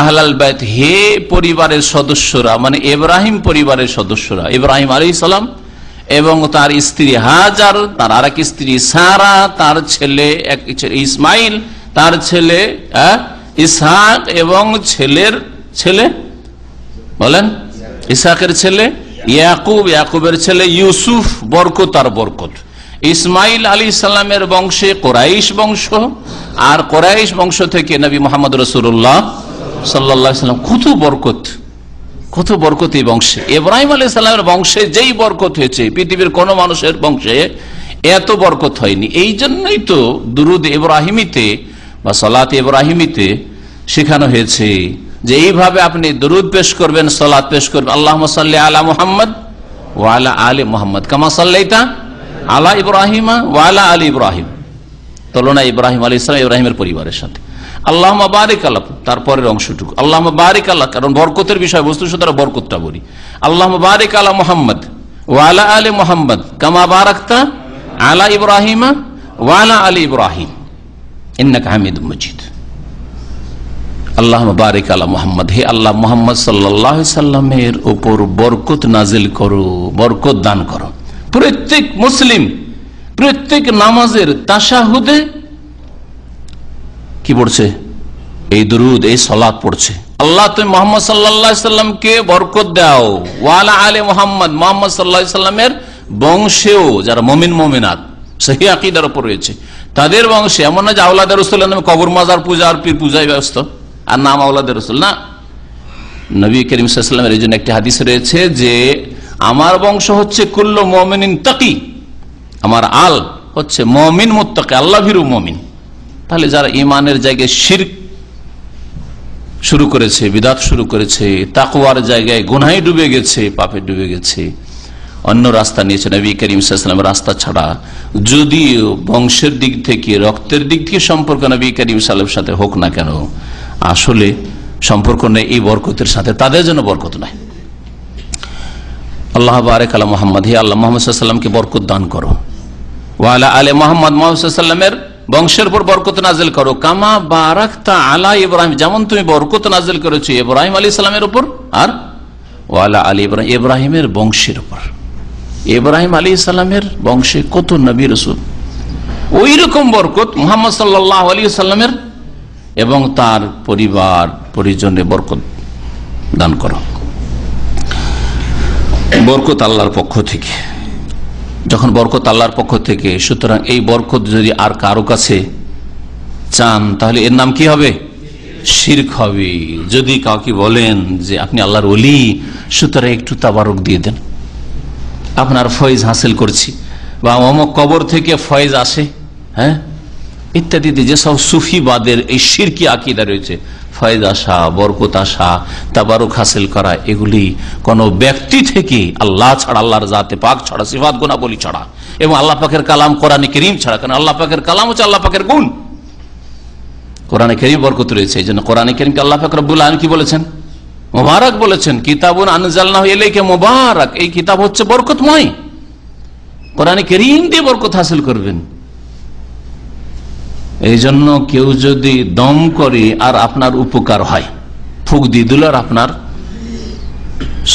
আহলাল বাইত, হে পরিবারের সদস্যরা, মানে ইব্রাহিম পরিবারের সদস্যরা, ইব্রাহিম আলাইহিস সালাম এবং তার স্ত্রী হাজার, তার আরেক স্ত্রী সারা, তার ছেলে ইসমাইল, তার ছেলে ইসহাক এবং ছেলের ছেলে, বলেন ইসহাকের ছেলে ইয়াকুব, ইয়াকুবের ছেলে ইউসুফ, বরকত আর বরকত। ইসমাইল আলাইহিস সালামের বংশে কোরাইশ বংশ, আর কোরাইশ বংশ থেকে নবী মুহাম্মদ রাসূলুল্লাহ সাল্লাল্লাহু আলাইহি ওয়াসাল্লাম। কত বরকত, কত বরকত এই বংশে। ইব্রাহিম আলাইহিস সালামের বংশে যেই বরকত হয়েছে, পৃথিবীর কোন মানুষের বংশে এত বরকত হয়নি। এই জন্যই তো দুরুদ ইব্রাহিমিতে বা সালাত ইব্রাহিমিতে শেখানো হয়েছে যে এইভাবে আপনি দুরুদ পেশ করবেন, সালাত পেশ করবেন, আল্লাহুম্মা সাল্লি আলা মুহাম্মদ ওয়া আলা আলি মুহাম্মদ কামা সাল্লাইতা আলা ইব্রাহিমা ওয়া আলা আলি ইব্রাহিম। তুলনা ইব্রাহিম আলাইহিস সালাম ইব্রাহিমের পরিবারের সাথে। আল্লাহুম্মা বারিক আল্লাহ, তারপরের অংশটুকু আল্লাহুম্মা বারিক আল্লাহ, কারণ বরকতের বিষয়বস্তু, সুতরাং বরকতটা বলি। আল্লাহুম্মা বারিক আলা মুহাম্মদ ওয়া আলা আলি মুহাম্মদ কামা বারাকতা আলা ইব্রাহিমা ওয়া আলা আলি ইব্রাহিম ইন্নাকা হামিদুম মাজিদ। আল্লাহুম্মা বারিক আলা মুহাম্মদ, হে আল্লাহ মুহাম্মদ সাল্লাল্লাহু আলাইহি সাল্লামের উপর বরকত নাজিল করো, বরকত দান করো। প্রত্যেক মুসলিম প্রত্যেক নামাজের তাশাহুদে কি পড়ছে? এই দুরুদ, এই সালাত পড়ছে। আল্লাহ তুমি মুহাম্মদ সাল্লাল্লাহু আলাইহি সাল্লামকে বরকত দাও, ওয়া আলা আলি মুহাম্মদ, মুহাম্মদ সাল্লাল্লাহু আলাইহি সাল্লামের বংশেও যারা মুমিন মুমিনাত সহিহ আকীদার উপর রয়েছে তাদের বংশে, এমন না যে আওলাদের রাসূলের নামে কবর মাজার পূজা আর পীর পূজায় ব্যস্ত আর নাম আওলাদের রাসূল না। নবী করিম সাল্লাল্লাহু আলাইহি ওয়াসাল্লামের এই জন্য একটি হাদিস রয়েছে যে আমার বংশ হচ্ছে কুল্লু মুমিনিন তাকি, আমার আল হচ্ছে মুমিন মুত্তাকি, আল্লাহ ভীরু মুমিন। তাহলে যারা ইমানের জায়গায় শিরক শুরু করেছে, বিদাত শুরু করেছে, তাকওয়ার জায়গায় গুনাহে ডুবে গেছে, পাপে ডুবে গেছে, অন্য রাস্তা নিয়েছে, নবী করিম সাল্লাল্লাহু আলাইহি ওয়াসাল্লামের রাস্তা ছাড়া, যদিও বংশের দিক থেকে, রক্তের দিক থেকে সম্পর্ক নবী করিম সাল্লাল্লাহু আলাইহি ওয়াসাল্লামের সাথে হোক না কেন, আসলে সম্পর্ক নেই এই বরকতের সাথে, তাদের জন্য বরকত নাই। আল্লাহ বারিক আলা মুহাম্মদ, হে আল্লাহ মুহাম্মদ সাল্লাল্লাহু আলাইহি ওয়াসাল্লামকে বরকত দান করো, ওয়া আলা আলি মুহাম্মদ, মুহাম্মদ সাল্লাল্লাহু আলাইহি ওয়াসাল্লামের বংশের উপর বরকত নাজিল করো, কামা বারাকতা আলা ইব্রাহিম, যেমন তুমি বরকত নাজিল করেছো ইব্রাহিম আলাইহিস সালামের উপর, আর ওয়া আলা আলি ইব্রাহিম, ইব্রাহিমের বংশের উপর। ইব্রাহিম আলাইহিস সালামের বংশে কত নবী রাসূল, ওই রকম বরকত মুহাম্মদ সাল্লাল্লাহু আলাইহি ওয়াসাল্লামের এবং তার পরিবার পরিজনে বরকত দান করো। বরকত আল্লাহর পক্ষ থেকে, যখন বরকত আল্লাহর পক্ষ থেকে, সুতরাং এই বরকত যদি আর কারো কাছে চান তাহলে এর নাম কি হবে? শিরক হবে। যদি কাউকে বলেন যে আপনি আল্লাহর ওলি, সুতরাং একটু তাবারক দিয়ে দেন, আপনার ফয়েজ হাসিল করছি, বা অমুক কবর থেকে ফয়েজ আসে, হ্যাঁ ইত্যাদিতে যেসব সুফিবাদের এই শিরকি আকীদা রয়েছে, ফয়েজ আসা, বরকত আসা, তাবারুক হাসিল করা, এগুলি কোন ব্যক্তি থেকে আল্লাহ ছাড়া, আল্লাহর জাতে পাক ছাড়া, সিফাত গুণাবলী ছাড়া এবং আল্লাহ পাকের কালাম কোরআন কারীম ছাড়া। কারণ আল্লাহ পাকের কালাম হচ্ছে আল্লাহ পাকের গুণ, কোরআন কারীম বরকত রয়েছে। এই জন্য কোরআন কারীমকে আল্লাহ পাক রব্বুল আলামিন কি বলেছেন? মুবারক বলেছেন। কিতাবুন আনজালনাহু ইলাইকা মুবারক, এই কিতাব হচ্ছে বরকতময়। কোরআন কারীম দিয়ে বরকত হাসিল করবেন। এই জন্য কেউ যদি দম করে আর আপনার উপকার হয়, ফুক দিয়ে দিল আর আপনার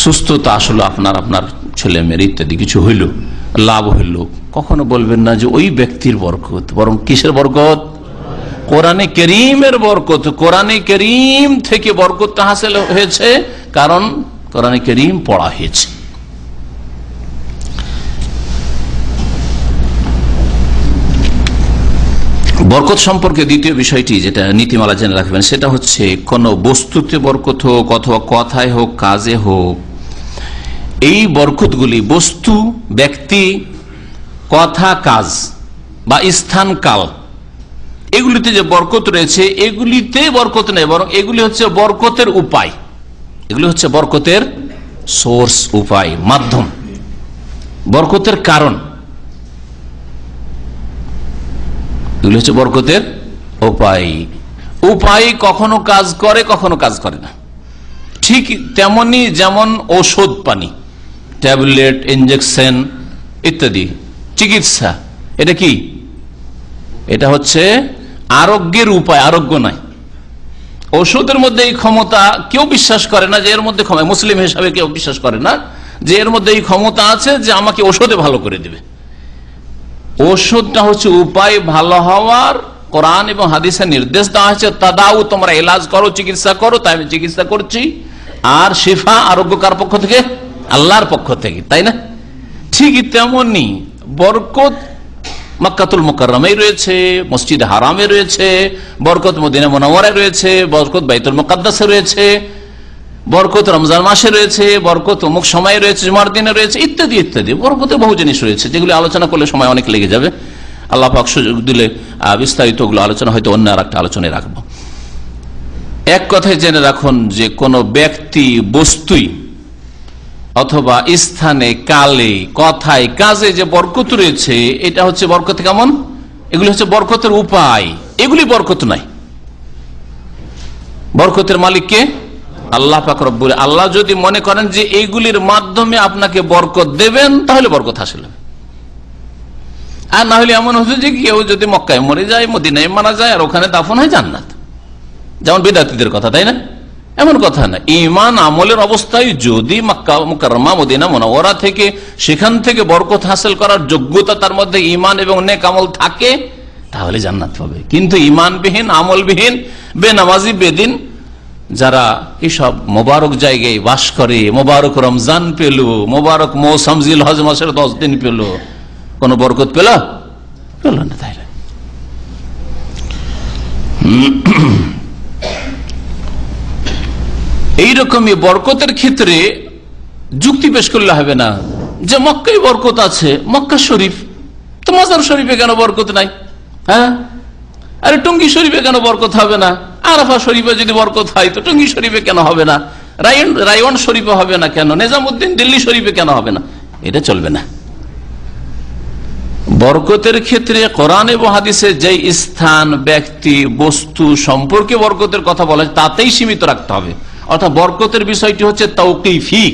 সুস্থতা আসলো, আপনার ছেলে মেয়ের ইত্যাদি কিছু হইল, লাভ হইল, কখনো বলবেন না যে ওই ব্যক্তির বরকত, বরং কিসের বরকত? কোরআনে কারীমের বরকত। কোরআনে কারীম থেকে বরকত হাসিল হয়েছে, কারণ কোরআনে কারীম পড়া হয়েছে। বরকত সম্পর্কে দ্বিতীয় বিষয়টি যেটা নীতিমালা জেনে রাখবেন, সেটা হচ্ছে কোন বস্তুতে বরকত হোক অথবা কথায় হোক, কাজে হোক, এই বরকতগুলি বস্তু, ব্যক্তি, কথা, কাজ বা স্থান, কাল, এগুলিতে যে বরকত রয়েছে, এগুলিতে বরকত নেই, বরং এগুলি হচ্ছে বরকতের উপায়। এগুলি হচ্ছে বরকতের সোর্স, উপায়, মাধ্যম, বরকতের কারণ। এগুলি হচ্ছে বরকতের উপায়। উপায় কখনো কাজ করে, কখনো কাজ করে না। ঠিক তেমনি যেমন ঔষধ পানি, ট্যাবলেট, ইনজেকশন ইত্যাদি, চিকিৎসা, এটা কি? এটা হচ্ছে আরোগ্যের উপায়, আরোগ্য নয়। ঔষধের মধ্যে এই ক্ষমতা কেউ বিশ্বাস করে না যে এর মধ্যে ক্ষমতা, মুসলিম হিসাবে কেউ বিশ্বাস করে না যে এর মধ্যে এই ক্ষমতা আছে যে আমাকে ঔষধে ভালো করে দেবে। ঔষধটা হচ্ছে উপায় ভালো হওয়ার। কোরআন এবং হাদিসে নির্দেশ দেওয়া হয়েছে, তাদাউ, তোমরা এলাজ করো, চিকিৎসা করো। তাই আমি চিকিৎসা করছি। আর শিফা, আরোগ্য কার পক্ষ থেকে? আল্লাহর পক্ষ থেকে, তাই না? ঠিক তেমনি বরকত মক্কাতুল মুকাররমায় রয়েছে, মসজিদ হারামে রয়েছে, বরকত মদিনা মুনাওয়ারায় রয়েছে, বরকত বাইতুল মুকাদ্দাসে রয়েছে, বরকত রমজান মাসে রয়েছে, বরকত অমুক সময়ে রয়েছে, জুমার দিনে রয়েছে, ইত্যাদি ইত্যাদি। বরকতের বহু জিনিস রয়েছে যেগুলি আলোচনা করলে সময় অনেক লেগে যাবে। আল্লাহ পাক সুযোগ দিলে বিস্তারিত ওগুলো আলোচনা হয়তো অন্য আর একটা আলোচনায় রাখবো। এক কথায় জেনে রাখুন যে কোন ব্যক্তি, বস্তুই অথবা স্থানে, কালে, কথায়, কাজে যে বরকত রয়েছে, এটা হচ্ছে বরকত। কেমন? এগুলি হচ্ছে বরকতের উপায়, এগুলি বরকত নাই। বরকতের মালিক কে? আল্লাহ পাক রব্বুল। আল্লাহ যদি মনে করেন যে এইগুলির মাধ্যমে আপনাকে বরকত দেবেন, তাহলে বরকত হাসিল হবে। আর না হলে এমন হচ্ছে যে কেউ যদি মক্কায় মরে যায়, মদিনায় মারা যায়, আর ওখানে দাফন হয় জান্নাত, যেমন বিদাতীদের কথা, তাই না? এমন কথা না। ঈমান আমলের অবস্থায় যদি মক্কা মুকাররমা, মদিনা মুনাওয়ারা থেকে, সেখান থেকে বরকত হাসিল করার যোগ্যতা তার মধ্যে ঈমান এবং নেক আমল থাকে, তাহলে জান্নাত পাবে। কিন্তু ঈমানবিহীন, আমলবিহীন, বেনামাজি, বেদিন যারা এইসব মোবারক জায়গায় বাস করে, মোবারক রমজান পেল, মোবারক মৌসুম জিলহজ মাসের 10 দিন পেল, কোন বরকত পেল? পেল না। তাই এইরকমই বরকতের ক্ষেত্রে যুক্তি পেশ করলে হবে না যে মক্কায় বরকত আছে, মক্কা শরীফ তো, মাজার শরীফে কেন বরকত নাই? হ্যাঁ, আরে টঙ্গী শরীফে কেন বরকত হবে না? আরাফা শরীফে যদি বরকত হয় তো টঙ্গী শরীফে কেন হবে না? রায়ওয়ান শরীফে হবে না কেন? নিজামুদ্দিন দিল্লি শরীফে কেন হবে না? এটা চলবে না। বরকতের ক্ষেত্রে কোরআন এবং হাদিসে যে স্থান, ব্যক্তি, বস্তু সম্পর্কে বরকতের কথা বলা হয় তাতেই সীমিত রাখতে হবে। অর্থাৎ বরকতের বিষয়টি হচ্ছে তাওকিফি।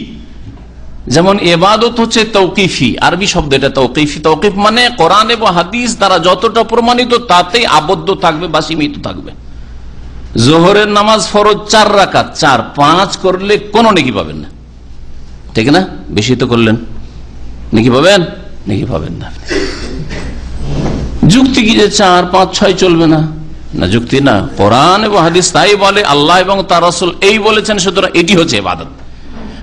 যেমন ইবাদত হচ্ছে তাওকিফি, আরবি শব্দ এটা তাওকিফি। তাওকিফ মানে কোরআন এবং হাদিস দ্বারা যতটা প্রমাণিত তাতেই আবদ্ধ থাকবে বা সীমিত থাকবে। জোহরের নামাজ ফরজ 4 রাকাত, 4-5 করলে কোনো নেকি পাবেন না, ঠিক না? বেশি তো করলেন নেকি পাবেন? নেকি পাবেন না। যুক্তি কি যে 4-5-6 চলবে না? না, যুক্তি না। কোরআন এবং হাদিস তাই বলে, আল্লাহ এবং তার রাসূল এই বলেছেন, সুতরাং এটি হচ্ছে ইবাদত।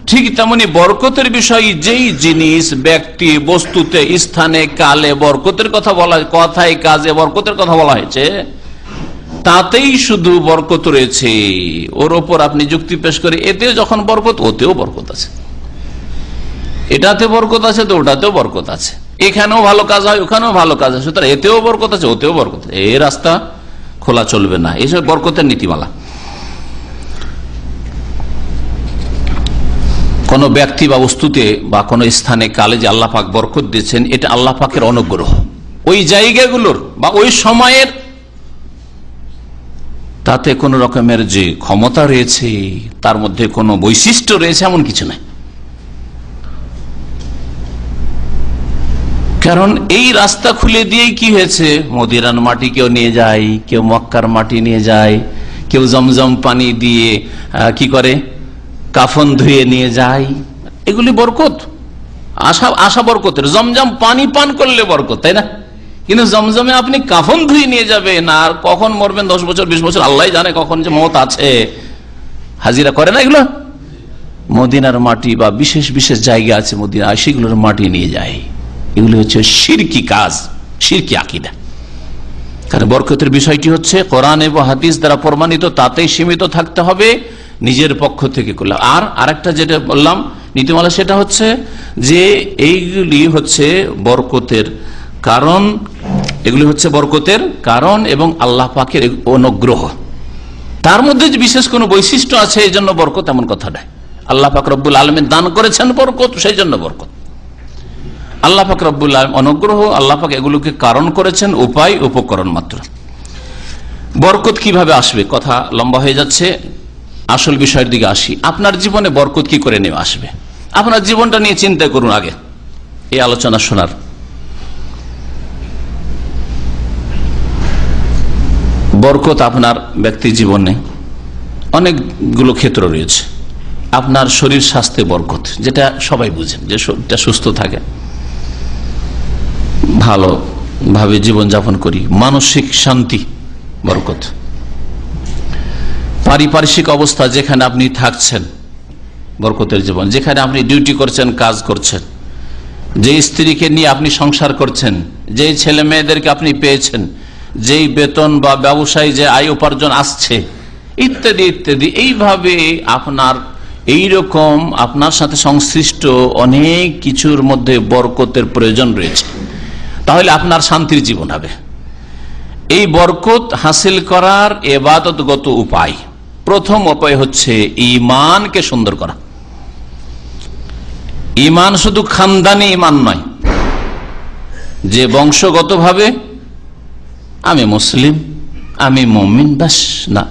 ঠিক তেমনি বরকতের বিষয়, যেই জিনিস, ব্যক্তি, বস্তুতে, স্থানে, কালে বরকতের কথা বলা, কথায়, কাজে বরকতের কথা বলা হয়েছে, তাতেই শুধু বরকত রয়েছে। ওর ওপর আপনি যুক্তি পেশ করে এতে যখন বরকত, ওতেও বরকত আছে, এটাতে বরকত আছে তো ওটাতেও বরকত আছে, এখানেও ভালো কাজ হয়, ওখানেও ভালো কাজ হয়, সুতরাং এতেও বরকত আছে, ওতেও বরকত আছে। এই রাস্তা খোলা চলবে না, এইসব বরকতের নীতিমালা। কোন ব্যক্তি বা বস্তুতে বা কোন স্থানে কালে যে আল্লাহ পাক বরকত দিয়েছেন, এটা আল্লাহ পাকের অনুগ্রহ। ওই জায়গাগুলোর বা ওই সময়ের তাতে কোন রকমের যে ক্ষমতা রয়েছে, তার মধ্যে কোনো বৈশিষ্ট্য রয়েছে, এমন কিছু নাই। কারণ এই রাস্তা খুলে দিয়ে কি হয়েছে, মদিনার মাটি কেউ নিয়ে যায়, কেউ মক্কার মাটি নিয়ে যায়, কেউ জমজম পানি দিয়ে কি করে, কাফন ধুয়ে নিয়ে যায়। এগুলি বরকত, আশা বরকতের। জমজম পানি পান করলে বরকত, তাই না? কিন্তু জমজমে আপনি কাফন ধুয়ে নিয়ে যাবেন, আর কখন মরবেন, 10 বছর 20 বছর, আল্লাহ জানে কখন যে মত আছে, হাজিরা করে না এগুলো। মদিনার মাটি বা বিশেষ বিশেষ জায়গা আছে মদিনা, সেগুলোর মাটি নিয়ে যায়। এগুলি হচ্ছে শিরকি কাজ, শিরকি আকীদা। কারণ বরকতের বিষয়টি হচ্ছে কোরআন এবং হাদিস দ্বারা প্রমাণিত, তাতেই সীমিত থাকতে হবে, নিজের পক্ষ থেকে করলাম। আর আরেকটা যেটা বললাম নীতিমালা, সেটা হচ্ছে যে এইগুলি হচ্ছে বরকতের কারণ, এগুলি হচ্ছে বরকতের কারণ এবং আল্লাহ পাকের অনুগ্রহ। তার মধ্যে যে বিশেষ কোনো বৈশিষ্ট্য আছে এই জন্য বরকত, এমন কথা নয়। আল্লাহ পাক রব্বুল আলামিন দান করেছেন বরকত, সেই জন্য বরকত। আল্লাহ পাক রব্বুল আলামিন অনুগ্রহ, আল্লাহ পাক এগুলোকে কারণ করেছেন, উপায় উপকরণ মাত্র। বরকত কিভাবে আসবে, কথা লম্বা হয়ে যাচ্ছে, আসল বিষয়ের দিকে আসি। আপনার জীবনে বরকত কি করে নেমে আসবে, আপনার জীবনটা নিয়ে চিন্তা করুন আগে এই আলোচনা শোনার। বরকত আপনার ব্যক্তি জীবনে অনেকগুলো ক্ষেত্র রয়েছে। আপনার শরীর স্বাস্থ্যে বরকত, যেটা সবাই বুঝেন, যে শরীরটা সুস্থ থাকে, ভালোভাবে জীবনযাপন করি, মানসিক শান্তি বরকত। পারিপার্শ্বিক অবস্থা, যেখানে আপনি থাকছেন বরকতের জীবন, যেখানে আপনি ডিউটি করছেন, কাজ করছেন, যে স্ত্রীকে নিয়ে আপনি সংসার করছেন, যে ছেলে মেয়েদেরকে আপনি পেয়েছেন, যেই বেতন বা ব্যবসায় যে আয় উপার্জন আসছে, ইত্যাদি ইত্যাদি। এইভাবে আপনার এইরকম আপনার সাথে সংশ্লিষ্ট অনেক কিছুর মধ্যে বরকতের প্রয়োজন রয়েছে, তাহলে আপনার শান্তির জীবন হবে। এই বরকত হাসিল করার ইবাদতগত উপায়, প্রথম উপায় হচ্ছে ঈমানকে সুন্দর করা। ঈমান শুধু খানদানি ঈমান নয়, যে বংশগতভাবে আমি মুসলিম, আমি মুমিন, বাস না।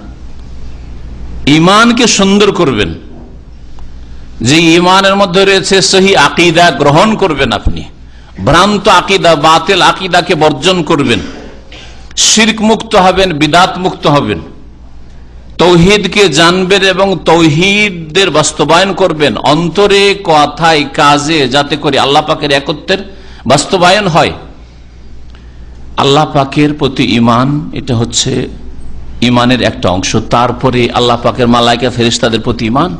ঈমানকে সুন্দর করবেন, যে ঈমানের মধ্যে রয়েছে সহি আকীদা গ্রহণ করবেন আপনি, ভ্রান্ত আকীদা, বাতিল আকীদাকে বর্জন করবেন, শিরক মুক্ত হবেন, বিদাত মুক্ত হবেন, তৌহিদকে জানবেন এবং তৌহিদের বাস্তবায়ন করবেন অন্তরে, কথায়, কাজে, যাতে করে আল্লাহ পাকের একত্বের বাস্তবায়ন হয়। আল্লাহ পাকের প্রতি ঈমান, এটা হচ্ছে ঈমানের একটা অংশ। তারপরে আল্লাহ পাকের মালায়েকা ফেরেশতাদের প্রতি ঈমান।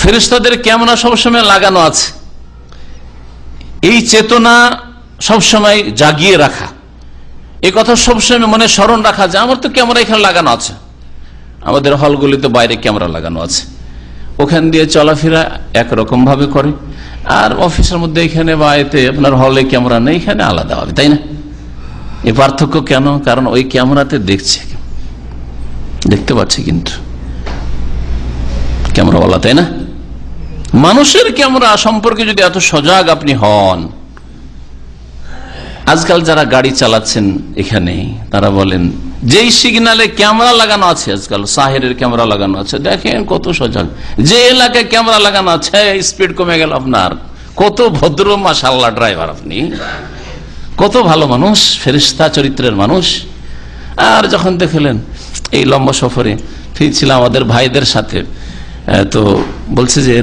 ফেরেশতাদের ক্যামেরা সবসময় লাগানো আছে, এই চেতনা সবসময় জাগিয়ে রাখা, এই কথা সবসময় মনে স্মরণ রাখা যে আমার তো ক্যামেরা এখানে লাগানো আছে। আমাদের হলগুলিতে বাইরে ক্যামেরা লাগানো আছে, ওখান দিয়ে চলাফেরা একরকম ভাবে করে, আর অফিসের মধ্যে এখানে বা এতে আপনার হলে ক্যামেরা নেই, এখানে আলাদা হবে, তাই না? এই পার্থক্য কেন? কারণ ওই ক্যামেরাতে দেখতে পাচ্ছে, কিন্তু ক্যামেরাওয়ালা, তাই না? মানুষের ক্যামেরা সম্পর্কে যদি এত সজাগ আপনি হন, আজকাল যারা গাড়ি চালাচ্ছেন এখানে, তারা বলেন যেই সিগন্যালে ক্যামেরা লাগানো আছে, আজকাল সাহেরের ক্যামেরা লাগানো আছে, দেখেন কত সজাগ। যে এলাকায় ক্যামেরা লাগানো আছে, স্পিড কমে গেল আপনার, কত ভদ্র মাশাআল্লাহ ড্রাইভার, আপনি কত ভালো মানুষ, ফেরেশতা চরিত্রের মানুষ। আর যখন দেখলেন এই লম্বা সফরে ফিরছিলাম আমাদের ভাইদের সাথে, তো বলছে যে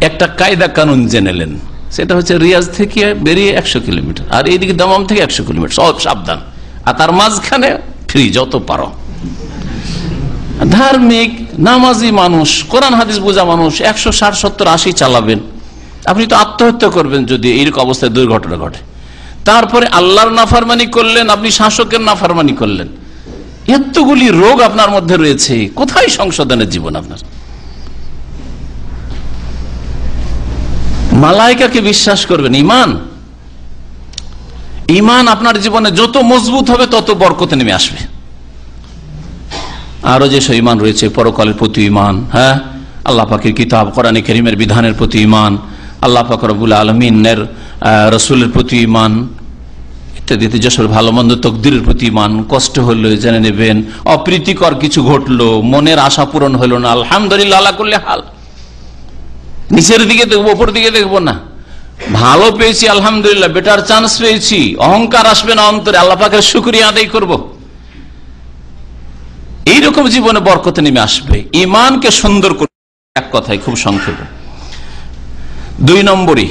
একটা কায়দা কানুন জেনেলেন, সেটা হচ্ছে রিয়াজ থেকে বেরিয়ে 100 কিলোমিটার, আর এইদিকে দামাম থেকে 100 কিলোমিটার, সব সাবধান, আর তার মাঝখানে ফ্রি, যত পারো। ধার্মিক নামাজি মানুষ, কোরআন হাদিস বোঝা মানুষ 160, 70, 80 চালাবেন। আপনি তো আত্মহত্যা করবেন যদি এইরকম অবস্থায় দুর্ঘটনা ঘটে। তারপরে আল্লাহর নাফরমানি করলেন, আপনি শাসকের নাফরমানি করলেন। এতগুলি রোগ আপনার মধ্যে রয়েছে, কোথায় সংশোধনের জীবন আপনার? মালায়েকাকে বিশ্বাস করবেন, ঈমান। ঈমান আপনার জীবনে যত মজবুত হবে তত বরকত নেমে আসবে। আরো যেসব ঈমান রয়েছে, পরকালের প্রতি ঈমান, হ্যাঁ, আল্লাহ পাকের কিতাব কোরআনে কারীমের বিধানের প্রতি ঈমান, আল্লাহ পাক রব্বুল আলামিনের রাসূলের প্রতি ঈমান ইত্যাদি, যেসব ভালো মন্দ তকদিরের প্রতি ঈমান, কষ্ট হলো জেনে নেবেন, অপ্রীতিকর কিছু ঘটলো, মনের আশা পূরণ হলো না, আলহামদুলিল্লাহ আলা কুল্লি হাল, নিচের দিকে দেখবো উপর দিকে দেখবো না, ভালো পেয়েছি আলহামদুলিল্লাহ, বেটার চান্স পেয়েছি, অহংকার আসবে না অন্তরে, আল্লাহ পাকের শুকরিয়া আদায় করব, এইরকম জীবনে বরকত নেমে আসবে। ঈমানকে সুন্দর করে, এক কথায় খুব সংক্ষেপে। 2 নম্বরে,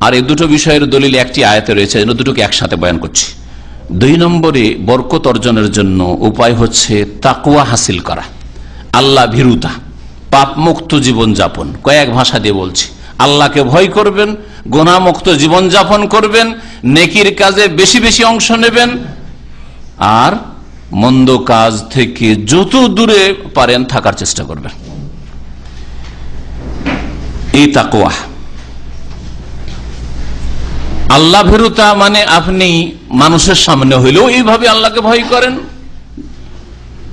আর এই দুটো বিষয়ের দলিল একটি আয়াতে রয়েছে, দুটোকে একসাথে বয়ান করছি। 2 নম্বরে বরকত অর্জনের জন্য উপায় হচ্ছে তাকওয়া হাসিল করা, আল্লাহ ভীরুতা, পাপ মুক্ত জীবন যাপন। কয়েক ভাষা দিয়ে বলছি, আল্লাহকে ভয় করবেন, গুনাহমুক্ত জীবন যাপন করবেন, নেকির কাজে বেশি বেশি অংশ নেবেন, আর মন্দ কাজ থেকে যত দূরে পারেন থাকার চেষ্টা করবেন। এই তাকওয়া, আল্লাহ ভীরুতা মানে আপনি মানুষের সামনে হইলেও এইভাবে আল্লাহকে ভয় করেন,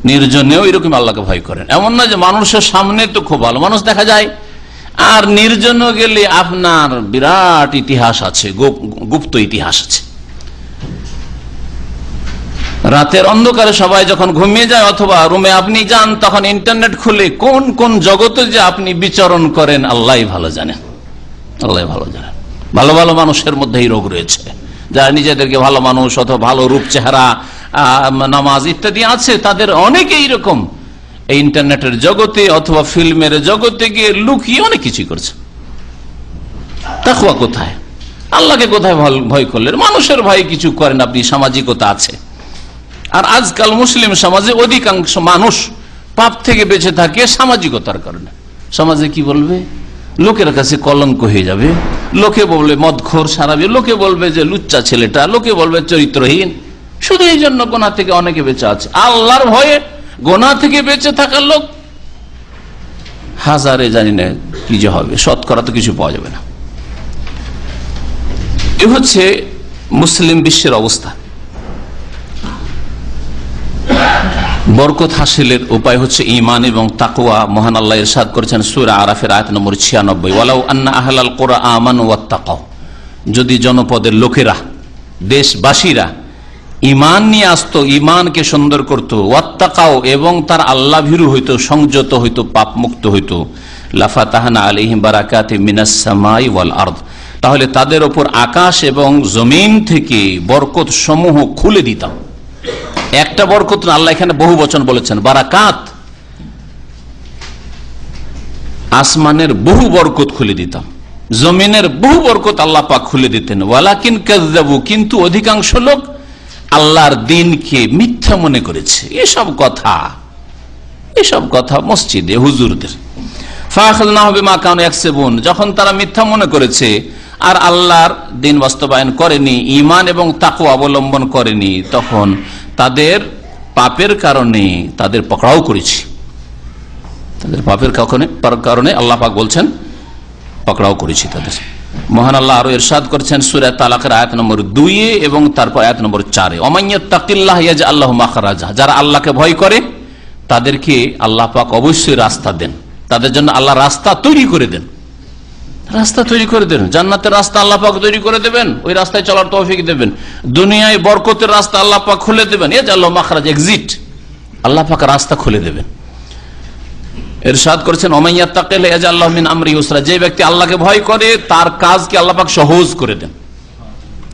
নির্জনেও এরকম আল্লাহকে ভয় করেন। এমন না যে মানুষের সামনে তো খুব ভালো মানুষ দেখা যায়, আর নির্জন গেলে আপনার বিরাট ইতিহাস আছে, গুপ্ত ইতিহাস আছে। রাতের অন্ধকারে সবাই যখন ঘুমিয়ে যায় অথবা রুমে আপনি যান, তখন ইন্টারনেট খুলে কোন কোন জগতে যে আপনি বিচরণ করেন আল্লাহই ভালো জানেন, আল্লাহ ভালো জানেন। ভালো ভালো মানুষের মধ্যে এই রোগ রয়েছে, যারা নিজেদেরকে ভালো মানুষ অথবা ভালো রূপ চেহারা, নামাজ ইত্যাদি আছে, তাদের অনেকে এইরকম এই ইন্টারনেটের জগতে অথবা ফিল্মের জগতে গিয়ে লুকিয়ে অনেক কিছুই করছে। তাকওয়া কোথায়? আল্লাহকে কোথায় ভয় করলেন? মানুষের ভয় কিছু করেন আপনি, সামাজিকতা আছে। আর আজকাল মুসলিম সমাজে অধিকাংশ মানুষ পাপ থেকে বেঁচে থাকে সামাজিকতার কারণে। সমাজে কি বলবে, লোকের কাছে কলঙ্ক হয়ে যাবে, লোকে বলবে মদখোর সারাবি, লোকে বলবে যে লুচ্চা ছেলেটা, লোকে বলবে চরিত্রহীন। শুধু এই জন্য গোনা থেকে অনেকে বেঁচে আছে। আল্লাহর ভয়ে গোনা থেকে বেঁচে থাকার লোক হাজারে, জানি না কি যে হবে, শতকরা তো কিছু পাওয়া যাবে না। এ হচ্ছে মুসলিম বিশ্বের অবস্থা। বরকত হাসিলের উপায় হচ্ছে ঈমান এবং তাকওয়া। মহান আল্লাহ ইরশাদ করেছেন সূরা আরাফের আয়াত নম্বর 96, ওয়ালাউ আন্না আহলাল কুরআ আমানু ওয়াত্তাকাউ, যদি জনপদের লোকেরা, দেশবাসীরা ঈমান নিয়ে আসতো, ঈমানকে সুন্দর করত, ওয়াত্তাকাউ এবং তার আল্লাহ ভীরু হইতো, সংযত হইতো, পাপ মুক্ত হইতো, লাফাতাহনা আলাইহিম বারাকাতিম মিনাস সামাই ওয়াল আরদ, তাহলে তাদের উপর আকাশ এবং জমিন থেকে বরকত সমূহ খুলে দিতাম। একটা বরকত না, আল্লাহ এখানে বহু বচন বলেছেন, বারাকাত, আসমানের বহু বরকত খুলে দিতাম, জমিনের বহু বরকত আল্লাহ পাক খুলে দিতেন। ওয়ালাকিন কাযযাবু, কিন্তু অধিকাংশ লোক আল্লাহর দ্বীনকে মিথ্যা মনে করেছে। এসব কথা মসজিদে হুজুরদের। ফাআখাযনাহুম বিমা কানু ইয়াকসিবুন, যখন তারা মিথ্যা মনে করেছে আর আল্লাহর দ্বীন বাস্তবায়ন করেনি, ঈমান এবং তাকওয়া অবলম্বন করেনি, তখন তাদের পাপের কারণে তাদের পকড়াও করেছি। তাদের পাপের কারণে আল্লাহ পাক বলছেন পকড়াও করেছি তাদের। মহান আল্লাহ আরো ইরশাদ করেছেন সূরা তালাকের আয়াত নম্বর 2 এবং তারপর আয়াত নম্বর 4, ওমাইয়াত্তাকিল্লাহ ইয়াজআল লাহু মাখরাজা, যারা আল্লাহকে ভয় করে তাদেরকে আল্লাহ পাক অবশ্যই রাস্তা দেন, তাদের জন্য আল্লাহ রাস্তা তৈরি করে দেন, রাস্তা তৈরি করে দেন। জান্নাতের রাস্তা আল্লাহ পাক তৈরি করে দেবেন, ওই রাস্তায় চলার তৌফিক দেবেন। দুনিয়ায় বরকতের রাস্তা আল্লাহ পাক খুলে দেবেন, ইয়াজআল লাহু মাখরাজ, এক্সিট, আল্লাহ পাক রাস্তা খুলে দেবেন। ইরশাদ করেছেন ওমাইয়াত্তাকিল্লাহ ইয়াজআল লাহু মিন আমরি ইউসরা, যে ব্যক্তি আল্লাহকে ভয় করে তার কাজকে আল্লাহ পাক সহজ করে দেন,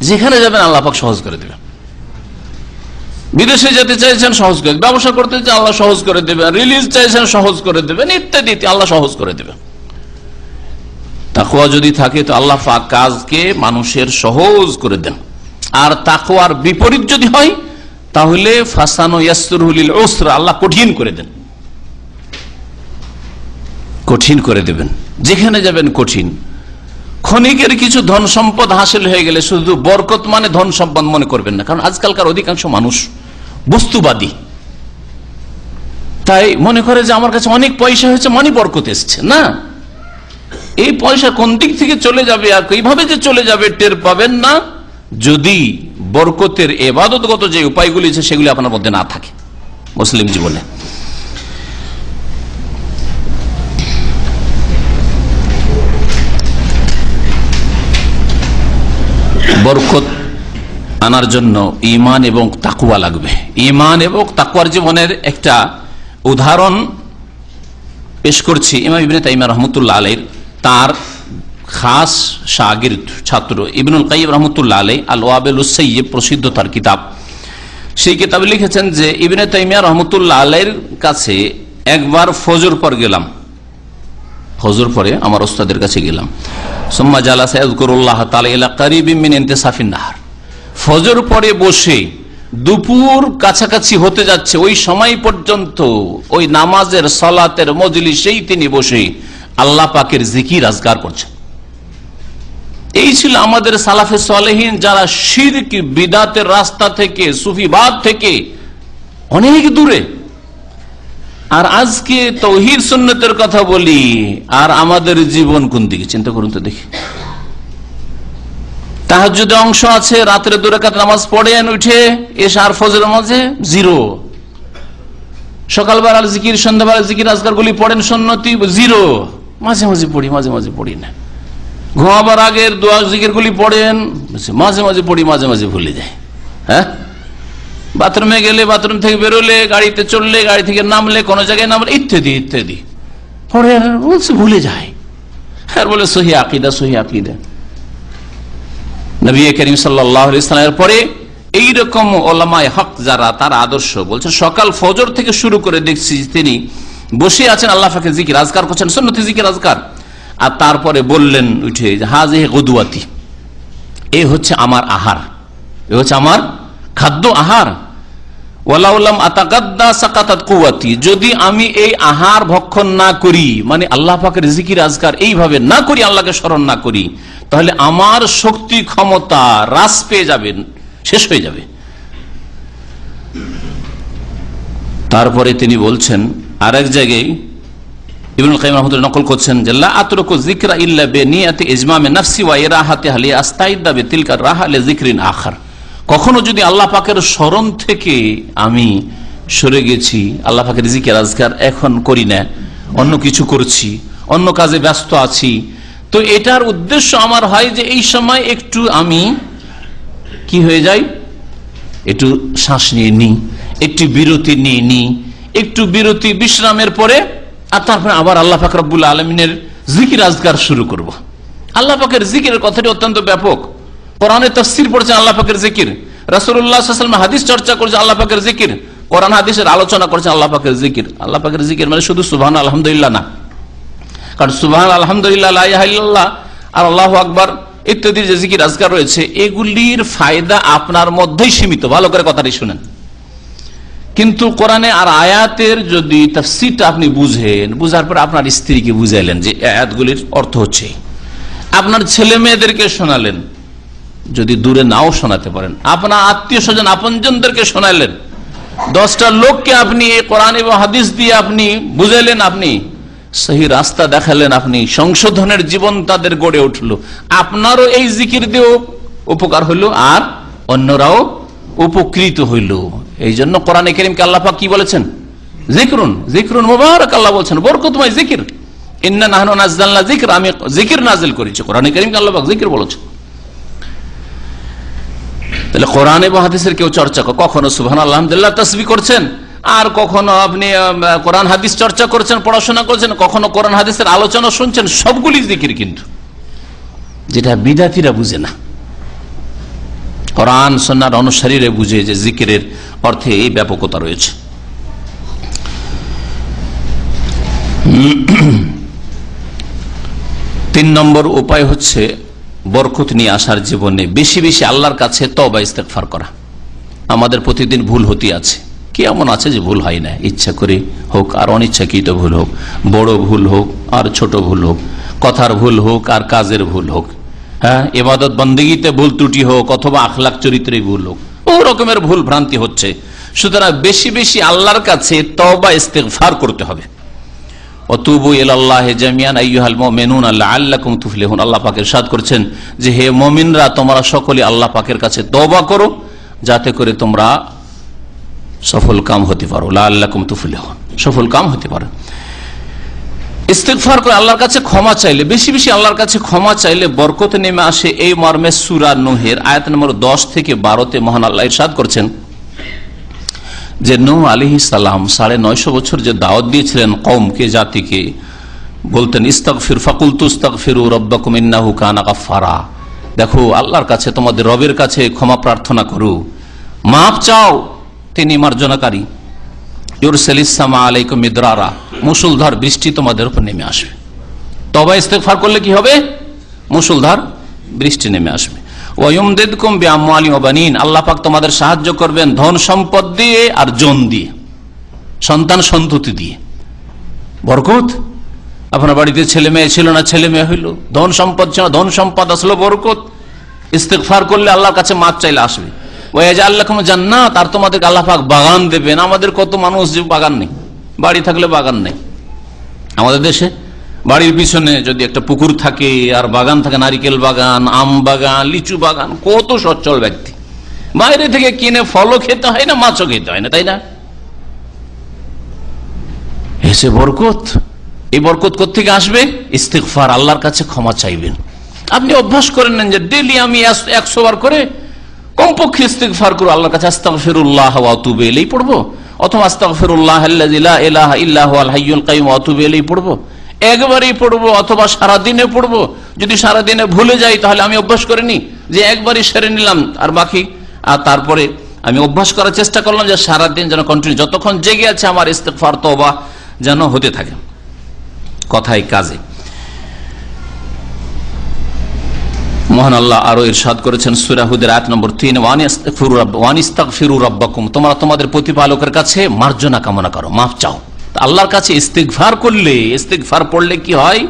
যেখানে যাবেন আল্লাহ পাক সহজ করে দেবেন। বিদেশে যেতে চাইছেন সহজ করে, ব্যবসা করতে চাই আল্লাহ সহজ করে দেবেন, রিলিজ চাইছেন সহজ করে দেবেন, ইত্যাদি আল্লাহ সহজ করে দেবেন। তাকওয়া যদি থাকে তো আল্লাহ পাক কাজকে মানুষের সহজ করে দেন। আর তাকওয়ার বিপরীত যদি হয় তাহলে ফাসানু ইয়াসসিরহু লিল উসরা, আল্লাহ কঠিন করে দেন, কঠিন করে দেবেন, যেখানে যাবেন কঠিন। ক্ষণিকের কিছু ধন সম্পদ হাসিল হয়ে গেলে শুধু বরকত মানে ধন সম্পদ মনে করবেন না, কারণ আজকালকার অধিকাংশ মানুষ বস্তুবাদী, তাই মনে করে যে আমার কাছে অনেক পয়সা হয়েছে মানে বরকত এসছে। না, এই পয়সা কোন দিক থেকে চলে যাবে আর কিভাবে যে চলে যাবে টের পাবেন না যদি বরকতের ইবাদতগত যে উপায়গুলি আছে সেগুলি আপনার মধ্যে না থাকে মুসলিম জীবনে। বরকত আনার জন্য ঈমান এবং তাকওয়া লাগবে। ঈমান এবং তাকওয়ার জীবনের একটা উদাহরণ পেশ করছি। ইমাম ইবনে তাইমিয়া রাহমাতুল্লাহ আলাইহির তার খাস শাগির্দ ছাত্র ইবনুল কাইয়িম রাহমাতুল্লাহ আলাইহি আল ওয়াবিলুস সাইয়্যিব প্রসিদ্ধ তার কিতাব, সেই কিতাবে লিখেছেন যে ইবনে তাইমিয়া রাহমাতুল্লাহ আলাইহির কাছে একবার ফজর পর গেলাম, ফজর পরে আমার ওস্তাদের কাছে গেলাম। সুম্মা জালাসা ইয়াযকুরুল্লাহ তাআলা ইলা কারিবিন মিন ইনতিসাফিন নাহার, ফজর পরে বসে দুপুর কাছাকাছি হতে যাচ্ছে ওই সময় পর্যন্ত ওই নামাজের সালাতের মজলিসেই তিনি বসে আল্লাহ পাকের জিকির আজকার করছেন। এই ছিল আমাদের সালাফে সালেহিন, যারা শিরক বিদাতের রাস্তা থেকে সুফিবাদ থেকে অনেক দূরে। আর আজকে তাওহীদ সুন্নতের কথা বলি, আর আমাদের জীবন কোন দিকে চিন্তা করুন তো দেখি। তাহাজ্জুদে অংশ আছে, রাত্রে 2 রাকাত নামাজ পড়েন, উঠে এশা আর ফজরের মাঝে জিরো। সকালবেলা জিকির, সন্ধ্যাবেলা জিকির আজকারগুলি পড়েন সুন্নতি, জিরো। মাঝে মাঝে পড়ি, মাঝে মাঝে পড়ি না। ঘুমাবার আগের দোয়া জিকিরগুলি পড়েন, মাঝে মাঝে পড়ি, মাঝে মাঝে ভুলে যায়। হ্যাঁ, বাথরুমে গেলে, বাথরুম থেকে বেরোলে, গাড়িতে চললে, গাড়ি থেকে নামলে, কোন জায়গায় নামলে, ইত্যাদি ইত্যাদি পড়ে বলছে ভুলে যায়। আর বলে সহি আকীদা, সহি আকীদা। নবী করিম সাল্লাল্লাহু আলাইহি ওয়াসাল্লামের পরে এইরকম উলামায়ে হক যারা, তার আদর্শ বলছেন সকাল ফজর থেকে শুরু করে দেখছি তিনি বসে আছেন আল্লাহ পাকের জিকির আজকার করছেন, সুন্নতি জিকির আজকার। আর তারপরে বললেন উঠে, হাযিহি গুদওয়াতি, এই হচ্ছে আমার আহার, এ হচ্ছে আমার খাদ্য আহার। ওয়ালাউলাম আতাগাদ্দা সাকাতাত কুওয়াতি, যদি আমি এই আহার ভক্ষণ না করি, মানে আল্লাহ পাকের জিকির আজকার এইভাবে না করি, আল্লাহকে স্মরণ না করি, তাহলে আমার শক্তি ক্ষমতা হ্রাস পেয়ে যাবে, শেষ হয়ে যাবে। তারপরে তিনি বলছেন আরেক জায়গায়, ইবনুল কাইয়িম রাহমাতুল্লাহ নকল করছেন যে লা আতরুকু যিকরা ইল্লা বিনিয়াতি ইজমামি নাফসি ওয়া ইরাহাতিহা লিআস্তাইদা বিতিলকা রাহা লিযিকরিন আখার। কখনো যদি আল্লাহ পাকের স্মরণ থেকে আমি সরে গেছি, আল্লাহ পাকের জিকির আজকার এখন করি না, অন্য কিছু করছি, অন্য কাজে ব্যস্ত আছি, তো এটার উদ্দেশ্য আমার হয় যে এই সময় একটু আমি কি হয়ে যাই, একটু শ্বাস নিয়ে নিই, একটু বিরতি নিয়ে নিই, একটু বিরতি বিশ্রামের পরে আর তারপরে আবার আল্লাহ পাক রব্বুল আলামিনের জিকির আজকার শুরু করব। আল্লাহ পাকের জিকিরের কথাটি অত্যন্ত ব্যাপক। কোরআনে তাফসীর পড়ছেন আল্লাহ পাকের জিকির, রাসূলুল্লাহ সাল্লাল্লাহু আলাইহি ওয়াসাল্লাম হাদিস চর্চা করছেন আল্লাহ পাকের জিকির, কোরআন হাদিসের আলোচনা করছেন আল্লাহ পাকের জিকির। আল্লাহ পাকের জিকির মানে শুধু সুবহান আলহামদুলিল্লাহ না, কারণ সুবহান আলহামদুলিল্লাহ, লা ইলাহা ইল্লাল্লাহ আর আল্লাহু আকবার ইত্যাদি যে জিকির আজকার রয়েছে, এগুলির ফায়দা আপনার মধ্যেই সীমিত। ভালো করে কথাটি শুনেন। কিন্তু কোরআনে আর আয়াতের যদি তাফসীরটা আপনি বুঝেন, বুঝার পর আপনার স্ত্রীকে বুঝাইলেন যে আয়াতগুলির অর্থ হচ্ছে, আপনার ছেলে মেয়েদেরকে শোনালেন, যদি দূরে নাও শোনাতে পারেন, আপনার আত্মীয় স্বজন আপনজনদেরকে শোনালেন, 10টা লোককে আপনি এই কোরআন এবং হাদিস দিয়ে আপনি বুঝাইলেন, আপনি সহি রাস্তা দেখালেন, আপনি সংশোধনের জীবন তাদের গড়ে উঠলো, আপনারও এই জিকির দিয়েও উপকার হইল আর অন্যরাও উপকৃত হইল। এই জন্য কোরআনে কারীমকে আল্লাহ পাক কি বলেছেন, যিকরুন, যিকরুন মুবারাক, আল্লাহ বলছেন বরকতময় জিকির। ইন্না নাহনু নাযালনা যিকর, আমি জিকির নাযিল করেছি। কোরআনে কারীমকে আল্লাহ পাক জিকির বলেছেন। তাহলে কোরআন এবং হাদিসের কেউ চর্চা, কখনো সুবহানাল্লাহ আলহামদুলিল্লাহ তাসবিহ করছেন, আর কখনো আপনি কোরআন হাদিস চর্চা করছেন, পড়াশোনা করছেন, কখনো কোরআন হাদিসের আলোচনা শুনছেন, সবগুলি জিকির, কিন্তু যেটা বিদাতীরা বুঝে না, কোরআন সুন্নাহর অনুসারীরা বুঝে যে জিকিরের অর্থে এই ব্যাপকতা রয়েছে। 3 নম্বর উপায় হচ্ছে বরকত নিয়ে আসার জীবনে বেশি বেশি আল্লাহর কাছে তওবা ইস্তেগফার করা। আমাদের প্রতিদিন ভুল হতে আছে, কি এমন আছে যে ভুল হয় না, ইচ্ছা করে হোক আর অনিচ্ছাকৃত ভুল হোক, বড় ভুল হোক আর ছোট ভুল হোক, কথার ভুল হোক আর কাজের ভুল হোক, হ্যাঁ, ইবাদত বন্দেগীতে ভুল ত্রুটি হোক অথবা আখলাক চরিত্রে ভুল হোক, বহু রকমের ভুল ভ্রান্তি হচ্ছে। সুতরাং বেশি বেশি আল্লাহর কাছে তওবা ইস্তেগফার করতে হবে। ওয়াতুবু ইলাল্লাহি জামিআন আইয়ুহাল মুমিনুনা লাআল্লাকুম তুফলিহুন। আল্লাহ পাক ইরশাদ করছেন যে হে মুমিনরা, তোমরা সকলে আল্লাহ পাকের কাছে তওবা করো যাতে করে তোমরা সফল কাম হতে পারো। লাআল্লাকুম তুফলিহুন, সফল কাম হতে পারো। ইস্তিগফার করে আল্লাহর কাছে ক্ষমা চাইলে, বেশি বেশি আল্লাহর কাছে ক্ষমা চাইলে বরকত নেমে আসে। এই মর্মে সূরা নূহের আয়াত নম্বর 10 থেকে 12-তে মহান আল্লাহ ইরশাদ করছেন যে নূহ আলাইহিস সালাম 950 বছর যে দাওয়াত দিয়েছিলেন কওমকে, জাতিকে, বলতেন ইস্তাগফির ফাকুলতু ইস্তাগফিরু রাব্বাকুম ইন্নাহু কানা গাফফারা। দেখো আল্লাহর কাছে, তোমাদের রবের কাছে ক্ষমা প্রার্থনা করো, মাফ চাও, তিনি মার্জনাকারী। ইউরসিলিস সামা আলাইকুম মিদরারা, মুষলধার বৃষ্টি তোমাদের উপর নেমে আসবে। তওবা ইস্তিগফার করলে কি হবে? মুষলধার বৃষ্টি নেমে আসবে। ওয়ায়ুমদিদকুম বিআমওয়ালিন ওয়া বানিন, আল্লাহ পাক তোমাদের সাহায্য করবেন ধন সম্পদ দিয়ে আর জন দিয়ে, সন্তান সন্ততি দিয়ে। বরকত, আপনার বাড়িতে ছেলে মেয়ে ছিল না, ছেলে মেয়ে হইল, ধন সম্পদ ছিল, ধন সম্পদ আসলো, বরকত। ইস্তিগফার করলে আল্লাহর কাছে মাপ চাইলে আসবে। ওয়াজাল লাকুম জান্নাত, আর তোমাদের আল্লাহ পাক বাগান দেবেন। আমাদের কত মানুষ যে বাগান নেই, বাড়ি থাকলে বাগান নেই। আমাদের দেশে বাড়ির পিছনে যদি একটা পুকুর থাকে আর বাগান থাকে, নারিকেল বাগান, আম বাগান, লিচু বাগান, কত সচ্ছল ব্যক্তি। বাইরে থেকে কিনে ফলও খেতে হয় না, মাছও খেতে হয় না, তাই না? এসে বরকত। এই বরকত কোত্থেকে আসবে? ইস্তিগফার, আল্লাহর কাছে ক্ষমা চাইবেন। আপনি অভ্যাস করে নেন যে ডেইলি আমি 100 বার করে কমপক্ষে ইস্তিগফার করব, আল্লাহর কাছে আস্তাগফিরুল্লাহ ওয়া আতুবু ইলাইহি পড়বো, অথবা আস্তাগফিরুল্লাহ আল্লাযী লা ইলাহা ইল্লা হুয়াল হাইয়ুল কাইয়ুম ওয়া আতুবু ইলাইহি পড়বো। একবারই পড়বো অথবা সারাদিনে পড়বো। যদি সারাদিনে ভুলে যাই তাহলে আমি অভ্যাস করে নি যে একবারই সেরে নিলাম আর বাকি, আর তারপরে আমি অভ্যাস করার চেষ্টা করলাম যে সারাদিন যেন কন্টিনিউ, যতক্ষণ জেগে আছে আমার ইস্তিগফার তওবা যেন হতে থাকে, কথায় কাজে। মহান আল্লাহ আরো ইরশাদ করেছেন সূরা হুদের আয়াত নম্বর 3, ওয়ানিস্তাগফিরু রাব্বাকুম, তোমরা তোমাদের প্রতিপালকের কাছে মার্জনা কামনা করো, মাফ চাও। আল্লাহর কাছে ইস্তিগফার করলে, ইস্তিগফার পড়লে কি হয়?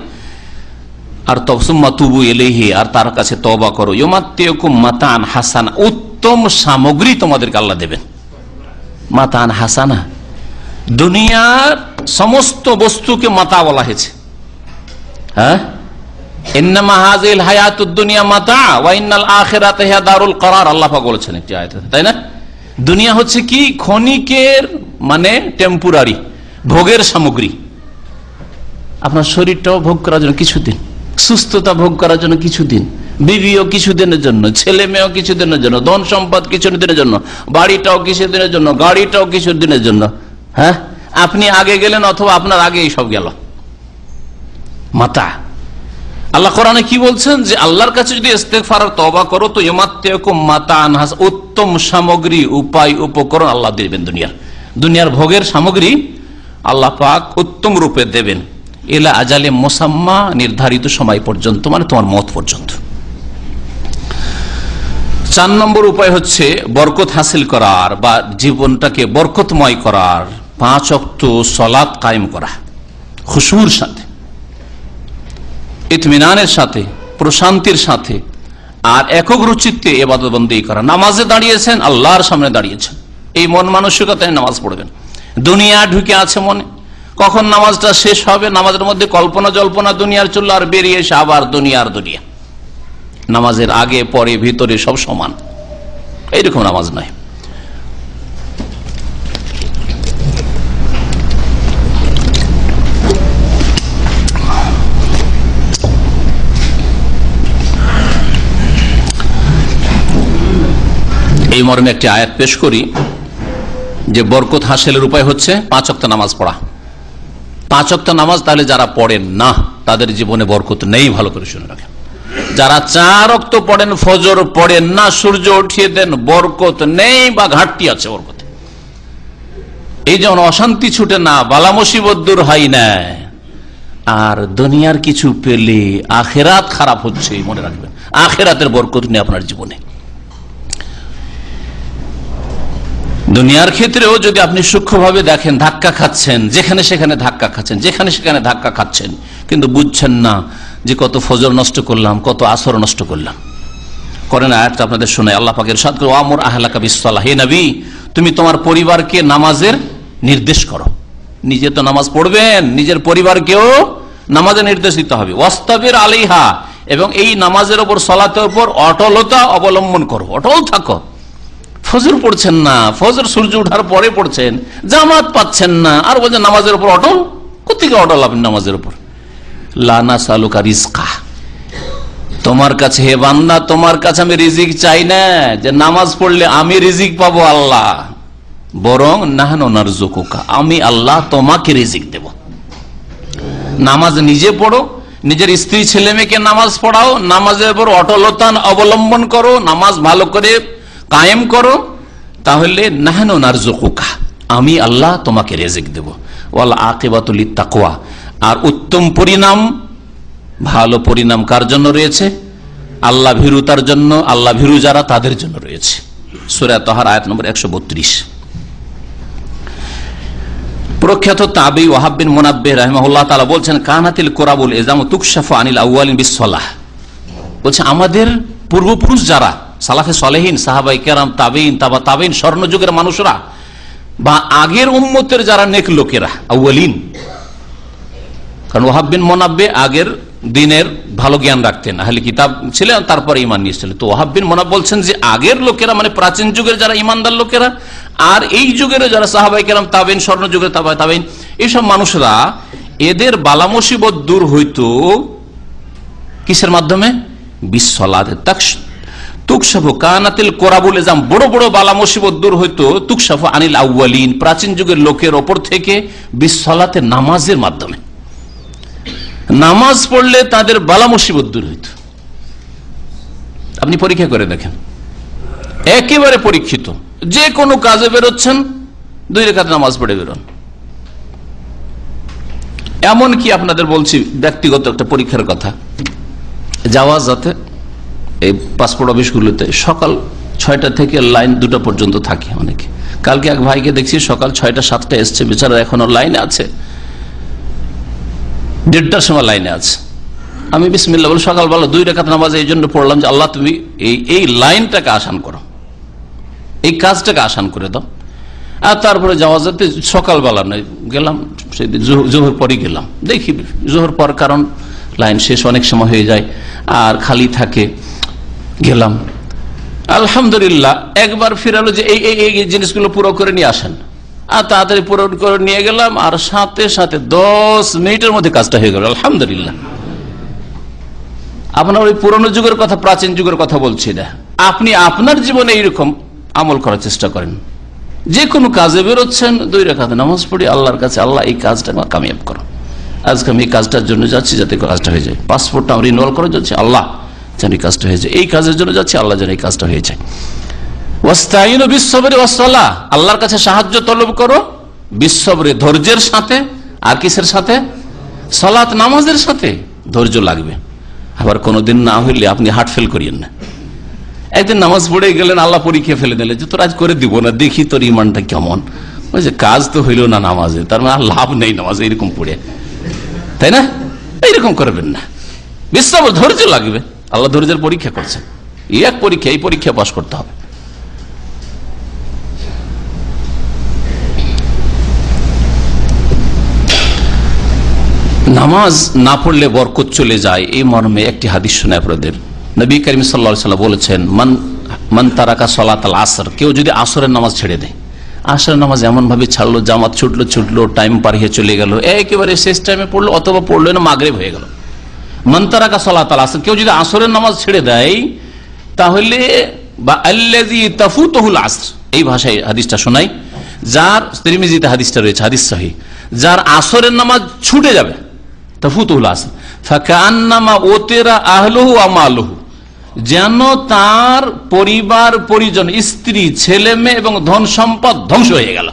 আর সুম্মা তুবু ইলাইহি, আর তার কাছে তওবা করো। ইউমাত্তিউকুম মাতান হাসানা, উত্তম সামগ্রী তোমাদেরকে আল্লাহ দেবেন। মাতান হাসানা, দুনিয়ার সমস্ত বস্তুকে মাতা বলা হয়েছে। হ্যাঁ, ইন্নামা হাযিল হায়াতুদ দুনিয়া মাতা ওয়া ইন্নাল আখিরাতা হিয়া দারুল করার, আল্লাহ পাক বলেছেন একটি আয়াতে, তাই না? দুনিয়া হচ্ছে কি? ক্ষণিকের, মানে টেম্পোরারি, ভোগের সামগ্রী। আপনার শরীরটাও ভোগ করার জন্য কিছুদিন, সুস্থতা ভোগ করার জন্য কিছুদিন, বিবিও কিছুদিনের জন্য, ছেলে মেয়েও কিছুদিনের জন্য, ধন সম্পদ কিছুদিনের জন্য, বাড়িটাও কিছুদিনের জন্য, গাড়িটাও কিছুদিনের জন্য। হ্যাঁ, আপনি আগে গেলেন অথবা আপনার আগে সব গেল। মাতা, আল্লাহ কোরআনে কি বলছেন? যে আল্লাহর কাছে যদি ইস্তিগফার আর তওবা করো তো ইউমাত্তিউকুম মাতান হাসানা, উত্তম সামগ্রী, উপায়, উপকরণ আল্লাহ দিবেন। দুনিয়ার ভোগের সামগ্রী আল্লাহ পাক উত্তম রূপে দেবেন। ইলা আজালে মুসাম্মা, নির্ধারিত সময় পর্যন্ত, মানে তোমার মত পর্যন্ত। 4 নম্বর উপায় হচ্ছে বরকত হাসিল করার বা জীবনটাকে বরকতময় করার 5 ওয়াক্ত সালাত কায়েম করা, খুশুর সাথে, ইতমিনানের সাথে, প্রশান্তির সাথে, আর একাগ্র চিত্তে ইবাদত বন্দেগী করা। নামাজে দাঁড়িয়েছেন, আল্লাহর সামনে দাঁড়িয়েছেন, এই মন মানসিকতায় নামাজ পড়বেন। দুনিয়া ঢুকে আছে মনে, কখন নামাজটা শেষ হবে, নামাজের মধ্যে কল্পনা জল্পনা দুনিয়ার চলল, আর বেরিয়ে এসে আবার দুনিয়ার দুনিয়া। নামাজের আগে পরে ভিতরে সব সমান, এইরকম নামাজ নয়। এই মর্মে একটি আয়াত পেশ করি যে বরকত হাসিলের উপায় হচ্ছে 5 ওয়াক্ত নামাজ পড়া। 5 ওয়াক্ত নামাজ তাহলে যারা পড়েন না তাদের জীবনে বরকত নেই, ভালো করে শুনে রাখেন। যারা 4 ওয়াক্ত পড়েন, ফজর পড়েন না, সূর্য উঠিয়ে দেন, বরকত নেই বা ঘাটতি আছে বরকত। এই যেমন অশান্তি ছুটে না, বালা মুসিবত দূর হয় না, আর দুনিয়ার কিছু পেলে আখেরাত খারাপ হচ্ছে, মনে রাখবেন। আখেরাতের বরকত নেই আপনার জীবনে। দুনিয়ার ক্ষেত্রেও যদি আপনি সূক্ষ্মভাবে দেখেন, ধাক্কা খাচ্ছেন, যেখানে সেখানে ধাক্কা খাচ্ছেন, যেখানে সেখানে ধাক্কা খাচ্ছেন, কিন্তু বুঝছেন না যে কত ফজর নষ্ট করলাম, কত আসর নষ্ট করলাম। করেন আয়াতটা আপনাদের শোনাই। আল্লাহ পাক ইরশাদ করে, ওয়ামুর আহলাকা বিসসালাহ, হে নবী তুমি তোমার পরিবারকে নামাজের নির্দেশ করো। নিজে তো নামাজ পড়বেন, নিজের পরিবারকেও নামাজে নির্দেশ দিতে হবে। ওয়াস্তাবির আলাইহা, এবং এই নামাজের উপর, সালাতের উপর অটলতা অবলম্বন করো, অটল থাকো। ফজর পড়ছেন না, ফজর সূর্য ওঠার পরে পড়ছেন, জামাত পাচ্ছেন না, আর বলছেন নামাজের উপর অটল। কোথেকে অটল আপনি নামাজের উপর? লা নাসআলুকা রিজকা, তোমার কাছে হে বান্দা, তোমার কাছে আমি রিজিক চাই না যে নামাজ পড়লে আমি রিজিক পাবো আল্লাহ, বরং নাহনু নারযুকুকা, আমি আল্লাহ তোমাকে রিজিক দেব। নামাজ নিজে পড়ো, নিজের স্ত্রী ছেলে মেয়েকে নামাজ পড়াও, নামাজের উপর অটলতা অবলম্বন করো, নামাজ ভালো করে কায়েম করো, তাহলে নাহনু নারযুকুকা, আমি আল্লাহ তোমাকে রিজিক দেব। ওয়াল আকিবাতু লিত্তাকওয়া, আর উত্তম পরিণাম, ভালো পরিণাম কার জন্য রয়েছে? আল্লাহ ভীরুতার জন্য, আল্লাহ ভীরু যারা তাদের জন্য রয়েছে। সূরা তাহার আয়াত নম্বর 132। প্রখ্যাত তাবী ওয়াহাব বিন মুনাব্বিহ রাহিমাহুল্লাহ তাআলা বলছেন, কানাতিল কুরাবুল ইজামু তুকশাফু আনিল আউয়ালিন বিসসালাহ, বলছে আমাদের পূর্বপুরুষ যারা সালাফে সালেহিন, সাহাবায়ে কেরাম, তাবেঈন, তাবা তাবেঈন, স্বর্ণযুগের মানুষরা বা আগের উম্মতের যারা নেক লোকেরা, আউয়ালিন, কারণ ওয়াহাব বিন মুনাব্বিহ আগের দিনের ভালো জ্ঞান রাখতেন, আহলে কিতাব ছিলেন, তারপরে ঈমান নিয়েছিলেন। তো ওয়াহাব বিন মুনাব্বিহ বলছেন যে আগের লোকেরা, মানে প্রাচীন যুগের যারা ঈমানদার লোকেরা, আর এই যুগের যারা সাহাবায়ে কেরাম, তাবেঈন, স্বর্ণ যুগের তাবেঈন, এইসব মানুষরা, এদের বালা মুসিবত দূর হইতো কিসের মাধ্যমে? বিসসালাতে তুকশাফু, কানাতিল কুরাবুল ইজাম, বড় বড় বালা মুসিবত দূর হইতো তুকশাফু আনিল আউয়ালিন, প্রাচীন যুগের লোকের ওপর থেকে, বিসসালাতে, নামাজের মাধ্যমে। নামাজ পড়লে তাদের বালা মুসিবত দূর হইত। আপনি পরীক্ষা করে দেখেন, একেবারে পরীক্ষিত, যে কোনো কাজে বেরোচ্ছেন 2 রাকাত নামাজ পড়ে বেরোন। এমন কি আপনাদের বলছি ব্যক্তিগত একটা পরীক্ষার কথা, যাওয়া যাতে এই পাসপোর্ট অফিসগুলোতে সকাল 6টা থেকে লাইন 2টা পর্যন্ত থাকে অনেকে। কালকে এক ভাইকে দেখছি সকাল 6টা 7টা এসছে, বেচারা এখনো লাইনে আছে, 1:30টার সময় লাইনে আছে। আমি বিসমিল্লাহ বলে সকালবেলা 2 রাকাত নামাজ এই জন্য পড়লাম যে আল্লাহ তুমি এই লাইনটাকে আসান করো, এই কাজটাকে আসান করে দাও। আর তারপরে যাওয়া যেতে সকালবেলা নয়, গেলাম সেদিন জোহর পরই গেলাম, দেখি জোহর পর, কারণ লাইন শেষ অনেক সময় হয়ে যায় আর খালি থাকে, গেলাম। আলহামদুলিল্লাহ একবার ফিরালো যে এই জিনিসগুলো পুরো করে নিয়ে আসেন, আর তাড়াতাড়ি পূরণ করে নিয়ে গেলাম, আর সাথে সাথে 10 মিনিটের মধ্যে কাজটা হয়ে গেল। আলহামদুলিল্লাহ। আপনার ওই পুরনো যুগের কথা, প্রাচীন যুগের কথা বলছি না, আপনি আপনার জীবনে এইরকম আমল করার চেষ্টা করেন। যে কোনো কাজে বেরোচ্ছেন, 2 রাকাত নামাজ পড়ি, আল্লাহর কাছে আল্লাহ এই কাজটা কামিয়াব করো, আজকে আমি এই কাজটার জন্য যাচ্ছি যাতে কাজটা হয়ে যায়, পাসপোর্টটা আমি রিনিউয়াল করে যাচ্ছি, আল্লাহ যেন এই কাজটা হয়ে যায়, এই কাজের জন্য যাচ্ছি, আল্লাহ যেন এই কাজটা হয়ে যায়। ওয়াস্তাইনু বিসসবরি ওয়াসসালাহ, আল্লাহর কাছে সাহায্য তলব করো বিসসবরি, ধৈর্যের সাথে, আর কিসের সাথে? সালাত, নামাজের সাথে ধৈর্য লাগবে। আবার কোনোদিন না হইলে আপনি হার্ট ফেল করিয়েন না। একদিন নামাজ পড়ে গেলেন, আল্লাহ পরীক্ষা ফেলে দিলেন যে তোর আজ করে দিব না, দেখি তোর ইমানটা কেমন। ওই যে কাজ তো হইল না নামাজে, তার মানে লাভ নেই নামাজে, এরকম পড়ে, তাই না? এইরকম করবেন না, বিশ্বাস ধৈর্য লাগবে। আল্লাহ ধৈর্যের পরীক্ষা করছেন, এই এক পরীক্ষা, এই পরীক্ষা পাস করতে হবে। নামাজ না পড়লে বরকত চলে যায়, এই মর্মে একটি হাদিস শোনায় আপনাদের। নবী করিম সাল্লাল্লাহু আলাইহি ওয়াসাল্লাম বলেছেন, মান তারাকা সালাতাল আসর, কেউ যদি আসরের নামাজ ছেড়ে দেয়, আসরের নামাজ এমন ভাবে ছাড়লো, জামাত ছুটলো, টাইম পার হয়ে চলে গেল, একেবারে শেষ টাইমে পড়লো, অথবা পড়লো না, মাগরিব হয়ে গেল। মান তারাকা সালাতাল আসর, কেউ যদি আসরের নামাজ ছেড়ে দেয়, তাহলে বা আল্লাযী তাফুতুহুল আসর, এই ভাষায় হাদিসটা শোনাই, যার তিরমিজিতে হাদিসটা রয়েছে, হাদিস সহিহ, যার আসরের নামাজ ছুটে যাবে, তাফুতুহুল আসর, ফাকান্নামা উতিরা আহলুহু ওয়া মালুহু, যেন তার পরিবার পরিজন, স্ত্রী, ছেলে মেয়ে এবং ধন সম্পদ ধ্বংস হয়ে গেল।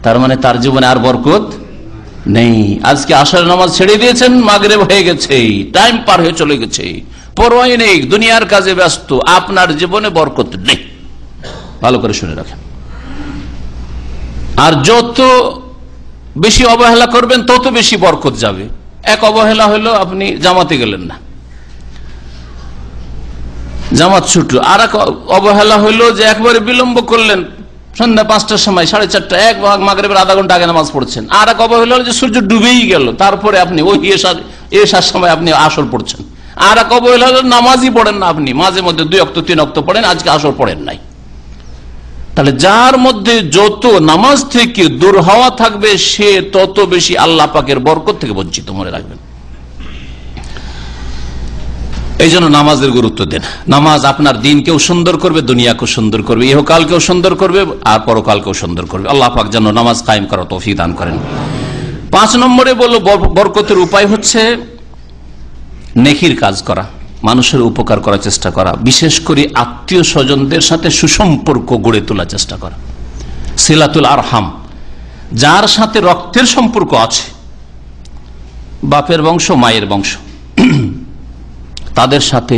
তার মানে তার জীবনে আর বরকত নেই। আজকে আসরের নামাজ ছেড়ে দিয়েছেন, মাগরিব হয়ে গেছে, টাইম পার হয়ে চলে গেছে, পরোয়াই নেই, দুনিয়ার কাজে ব্যস্ত, আপনার জীবনে বরকত নেই। ভালো করে শুনে রাখেন। আর যত বেশি অবহেলা করবেন তত বেশি বরকত যাবে। এক অবহেলা হলো আপনি জামাতে গেলেন না, জামাত ছুটলো, আর এক অবহেলা হইলো যে একবারে বিলম্ব করলেন, সন্ধ্যা 5টার সময় 4:30 এক ভাগ মাগরিবের আধা ঘন্টা আগে নামাজ পড়ছেন, আর এক অবহেলা হলো যে সূর্য ডুবেই গেল, তারপরে আপনি ওই এশার সময় আপনি আসর পড়ছেন, আর এক অবহেলা হলো নামাজই পড়েন না, আপনি মাঝে মধ্যে 2 ওয়াক্ত 3 ওয়াক্ত পড়েন, আজকে আসর পড়েন নাই। তাহলে যার মধ্যে যত নামাজ থেকে দূর হওয়া থাকবে সে তত বেশি আল্লাহ পাকের বরকত থেকে বঞ্চিত, মনে রাখবেন। এই জন্য নামাজের গুরুত্ব দেন। নামাজ আপনার দিনকেও সুন্দর করবে, দুনিয়াকেও সুন্দর করবে, ইহকালকেও সুন্দর করবে আর পরকালকেও সুন্দর করবে। আল্লাহ পাক যেন নামাজ কায়েম করার তৌফিক দান করেন। 5 নম্বরে বলল বরকতের উপায় হচ্ছে নেকির কাজ করা, মানুষের উপকার করার চেষ্টা করা, বিশেষ করে আত্মীয় স্বজনদের সাথে সুসম্পর্ক গড়ে তোলার চেষ্টা করা। সিলাতুল আরহাম, যার সাথে রক্তের সম্পর্ক আছে, বাপের বংশ মায়ের বংশ, তাদের সাথে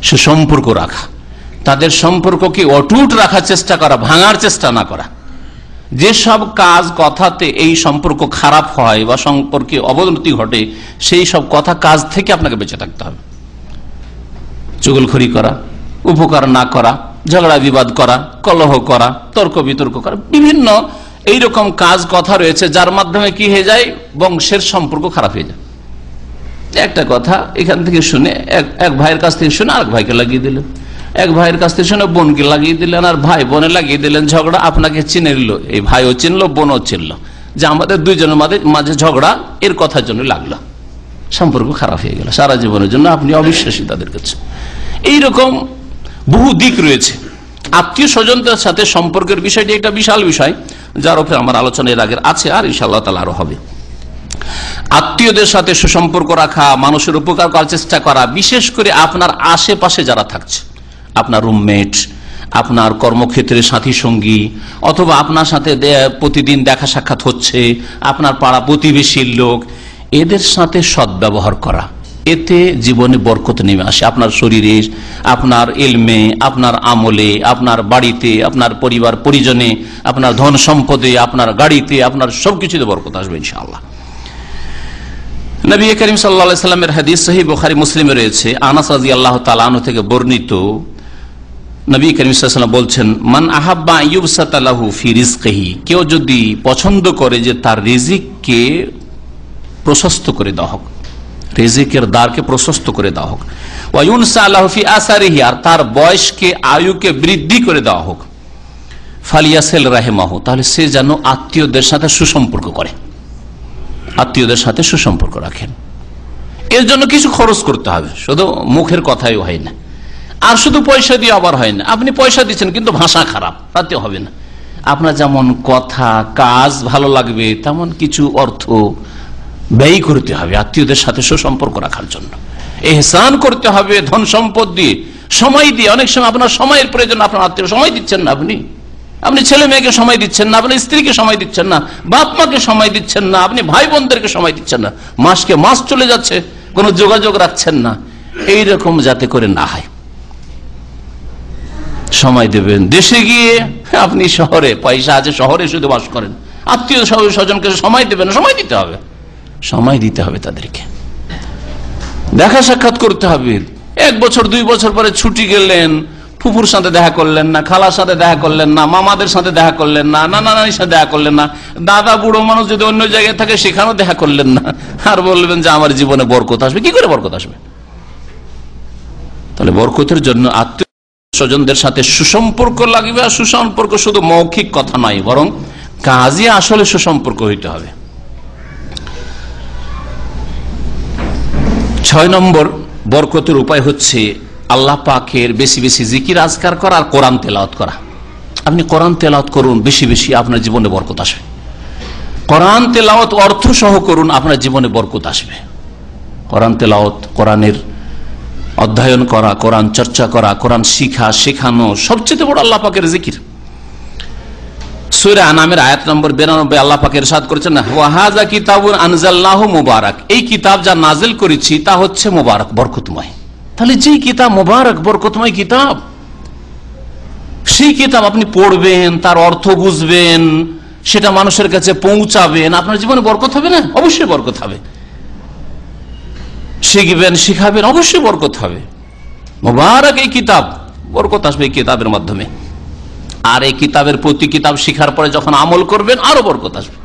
সুসম্পর্ক রাখা, তাদের সম্পর্ককে অটুট রাখার চেষ্টা করা, ভাঙার চেষ্টা না করা। যেসব কাজ কথাতে এই সম্পর্ক খারাপ হয় বা সম্পর্কে অবনতি ঘটে, সেই সব কথা কাজ থেকে আপনাকে বেঁচে থাকতে হবে। চুগলখড়ি করা, উপকার না করা, ঝগড়া বিবাদ করা, কলহ করা, তর্ক বিতর্ক করা, বিভিন্ন এইরকম কাজ কথা রয়েছে যার মাধ্যমে কি হয়ে যায়, বংশের সম্পর্ক খারাপ হয়ে যায়। একটা কথা এখান থেকে শুনে এক ভাইয়ের কাছ থেকে শুনে আরেক ভাইকে লাগিয়ে দিলেন, এক ভাইয়ের কাছ থেকে শুনে বোনকে লাগিয়ে দিলেন, আর ভাই বোনে লাগিয়ে দিলেন ঝগড়া। আপনাকে চিনে নিল, এই ভাইও চিনলো বোনও চিনলো যে আমাদের দুইজনের মাঝে ঝগড়া এর কথার জন্য লাগলো, সম্পর্ক খারাপ হয়ে গেল সারা জীবনের জন্য, আপনি অবিশ্বাসী তাদের কাছে। এইরকম বহু দিক রয়েছে। আত্মীয় স্বজনদের সাথে সম্পর্কের বিষয়টি একটা বিশাল বিষয়, যার উপরে আমার আলোচনা এর আগের আছে, আর ইনশাআল্লাহ তাআলা আরো হবে। আত্মীয়দের সাথে সুসম্পর্ক রাখা, মানুষের উপকার করার চেষ্টা করা, বিশেষ করে আপনার আশেপাশে যারা থাকছে, আপনার রুমমেট, আপনার কর্মক্ষেত্রের সাথী সঙ্গী, অথবা আপনার সাথে প্রতিদিন দেখা সাক্ষাৎ হচ্ছে, আপনার পাড়া প্রতিবেশীর লোক, এদের সাথে সদ্ব্যবহার করা, এতে জীবনে বরকত নেমে আসে। আপনার শরীরে, আপনার ইলমে, আপনার আমলে, আপনার বাড়িতে, আপনার পরিবার পরিজনে, আপনার ধন সম্পদে, আপনার গাড়িতে, আপনার সবকিছুতে বরকত আসবে ইনশাআল্লাহ। নবী করিম সাল্লাল্লাহু আলাইহি সাল্লামের হাদিস সহিহ বুখারী মুসলিমে রয়েছে, আনাস রাদিয়াল্লাহু তাআলা আনহু থেকে বর্ণিত, নবী করিম সাল্লাল্লাহু আলাইহি ওয়াসাল্লাম বলছেন, মান আহাব্বা ইউবসাতা লাহু ফি রিজকিহি, কেউ যদি পছন্দ করে যে তার রিজিককে প্রশস্ত করে দেওয়া হোক, রিজিকের দ্বারকে প্রশস্ত করে দেওয়া হোক, ওয়া ইউনসা লাহু ফি আসারিহি, আর তার বয়সকে আয়ুকে বৃদ্ধি করে দেওয়া হোক, ফালিয়াসিল রাহিমাহু, তাহলে সে যেন আত্মীয়দের সাথে সুসম্পর্ক করে, আত্মীয়দের সাথে সুসম্পর্ক রাখেন। এর জন্য কিছু খরচ করতে হবে, শুধু মুখের কথাই হয় না, আর শুধু পয়সা দিয়ে আবার হয় না। আপনি পয়সা দিচ্ছেন কিন্তু ভাষা খারাপ, তাতে হবে না। আপনার যেমন কথা কাজ ভালো লাগবে, তেমন কিছু অর্থ ব্যয় করতে হবে আত্মীয়দের সাথে সুসম্পর্ক রাখার জন্য। ইহসান করতে হবে ধন সম্পদ দিয়ে, সময় দিয়ে। অনেক সময় আপনার সময়ের প্রয়োজন, আপনার আত্মীয় সময় দিচ্ছেন না, আপনি ছেলে মেয়েকে সময় দিচ্ছেন না, আপনি স্ত্রীকে সময় দিচ্ছেন না, বাপ মাকে সময় দিচ্ছেন না, আপনি ভাই বোনদেরকে সময় দিচ্ছেন না, মাসকে মাস চলে যাচ্ছে, কোনো যোগাযোগ রাখছেন না। এইরকম যাতে করে না হয়, সময় দেবেন। দেশে গিয়ে আপনি শহরে, পয়সা আছে, শহরে শুধু বাস করেন, আত্মীয় স্বজনকে সময় দেবেন, সময় দিতে হবে, সময় দিতে হবে তাদেরকে, দেখা সাক্ষাৎ করতে হবে। 1 বছর 2 বছর পরে ছুটি গেলেন, ফুফুর সাথে দেখা করলেন না, খালার সাথে দেখা করলেন না, মামাদের সাথে দেখা করলেন না, নানা নানির সাথে দেখা করলেন না, দাদা বুড়ো মানুষ যদি অন্য জায়গায় থাকে সেখানেও দেখা করলেন না, আর বলবেন যে আমার জীবনে বরকত আসবে। কি করে বরকত আসবে? তাহলে বরকতের জন্য আত্মীয় স্বজনদের সাথে সুসম্পর্ক লাগবে। আর সুসম্পর্ক শুধু মৌখিক কথা নয়, বরং কাজে আসলে সুসম্পর্ক হইতে হবে। 6 নম্বর বরকতের উপায় হচ্ছে আল্লাহ পাকের বেশি বেশি জিকির আজকার করা আর কোরআন তেলাওয়াত করা। আপনি কোরআন তেলাওয়াত করুন বেশি বেশি, আপনার জীবনে বরকত আসবে। কোরআন তেলাওয়াত অর্থ সহ করুন, আপনার জীবনে বরকত আসবে। কোরআন তেলাওয়াত, কোরআনের অধ্যয়ন করা, কোরআন চর্চা করা, কোরআন শিখা, শেখানো সবচেয়ে বড় আল্লাহ পাকের জিকির। সূরা আনামের আয়াত নম্বর 92 আল্লাহ পাক ইরশাদ করেছেন, ওয়া হাযা কিতাবুন আনজালনাহু মুবারাক, এই কিতাব যা নাজিল করেছি তা হচ্ছে মুবারক, বরকতময়। তাহলে যে কিতাব মুবারক, বরকতময় কিতাব, সেই কিতাব আপনি পড়বেন, তার অর্থ বুঝবেন, সেটা মানুষের কাছে পৌঁছাবেন, আপনার জীবনে বরকত হবে না? অবশ্যই বরকত হবে। শিখবেন, শিখাবেন, অবশ্যই বরকত হবে। মুবারক এই কিতাব, বরকত আসবে এই কিতাবের মাধ্যমে। আর এই কিতাবের প্রতি কিতাব শিখার পরে যখন আমল করবেন আরো বরকত আসবে।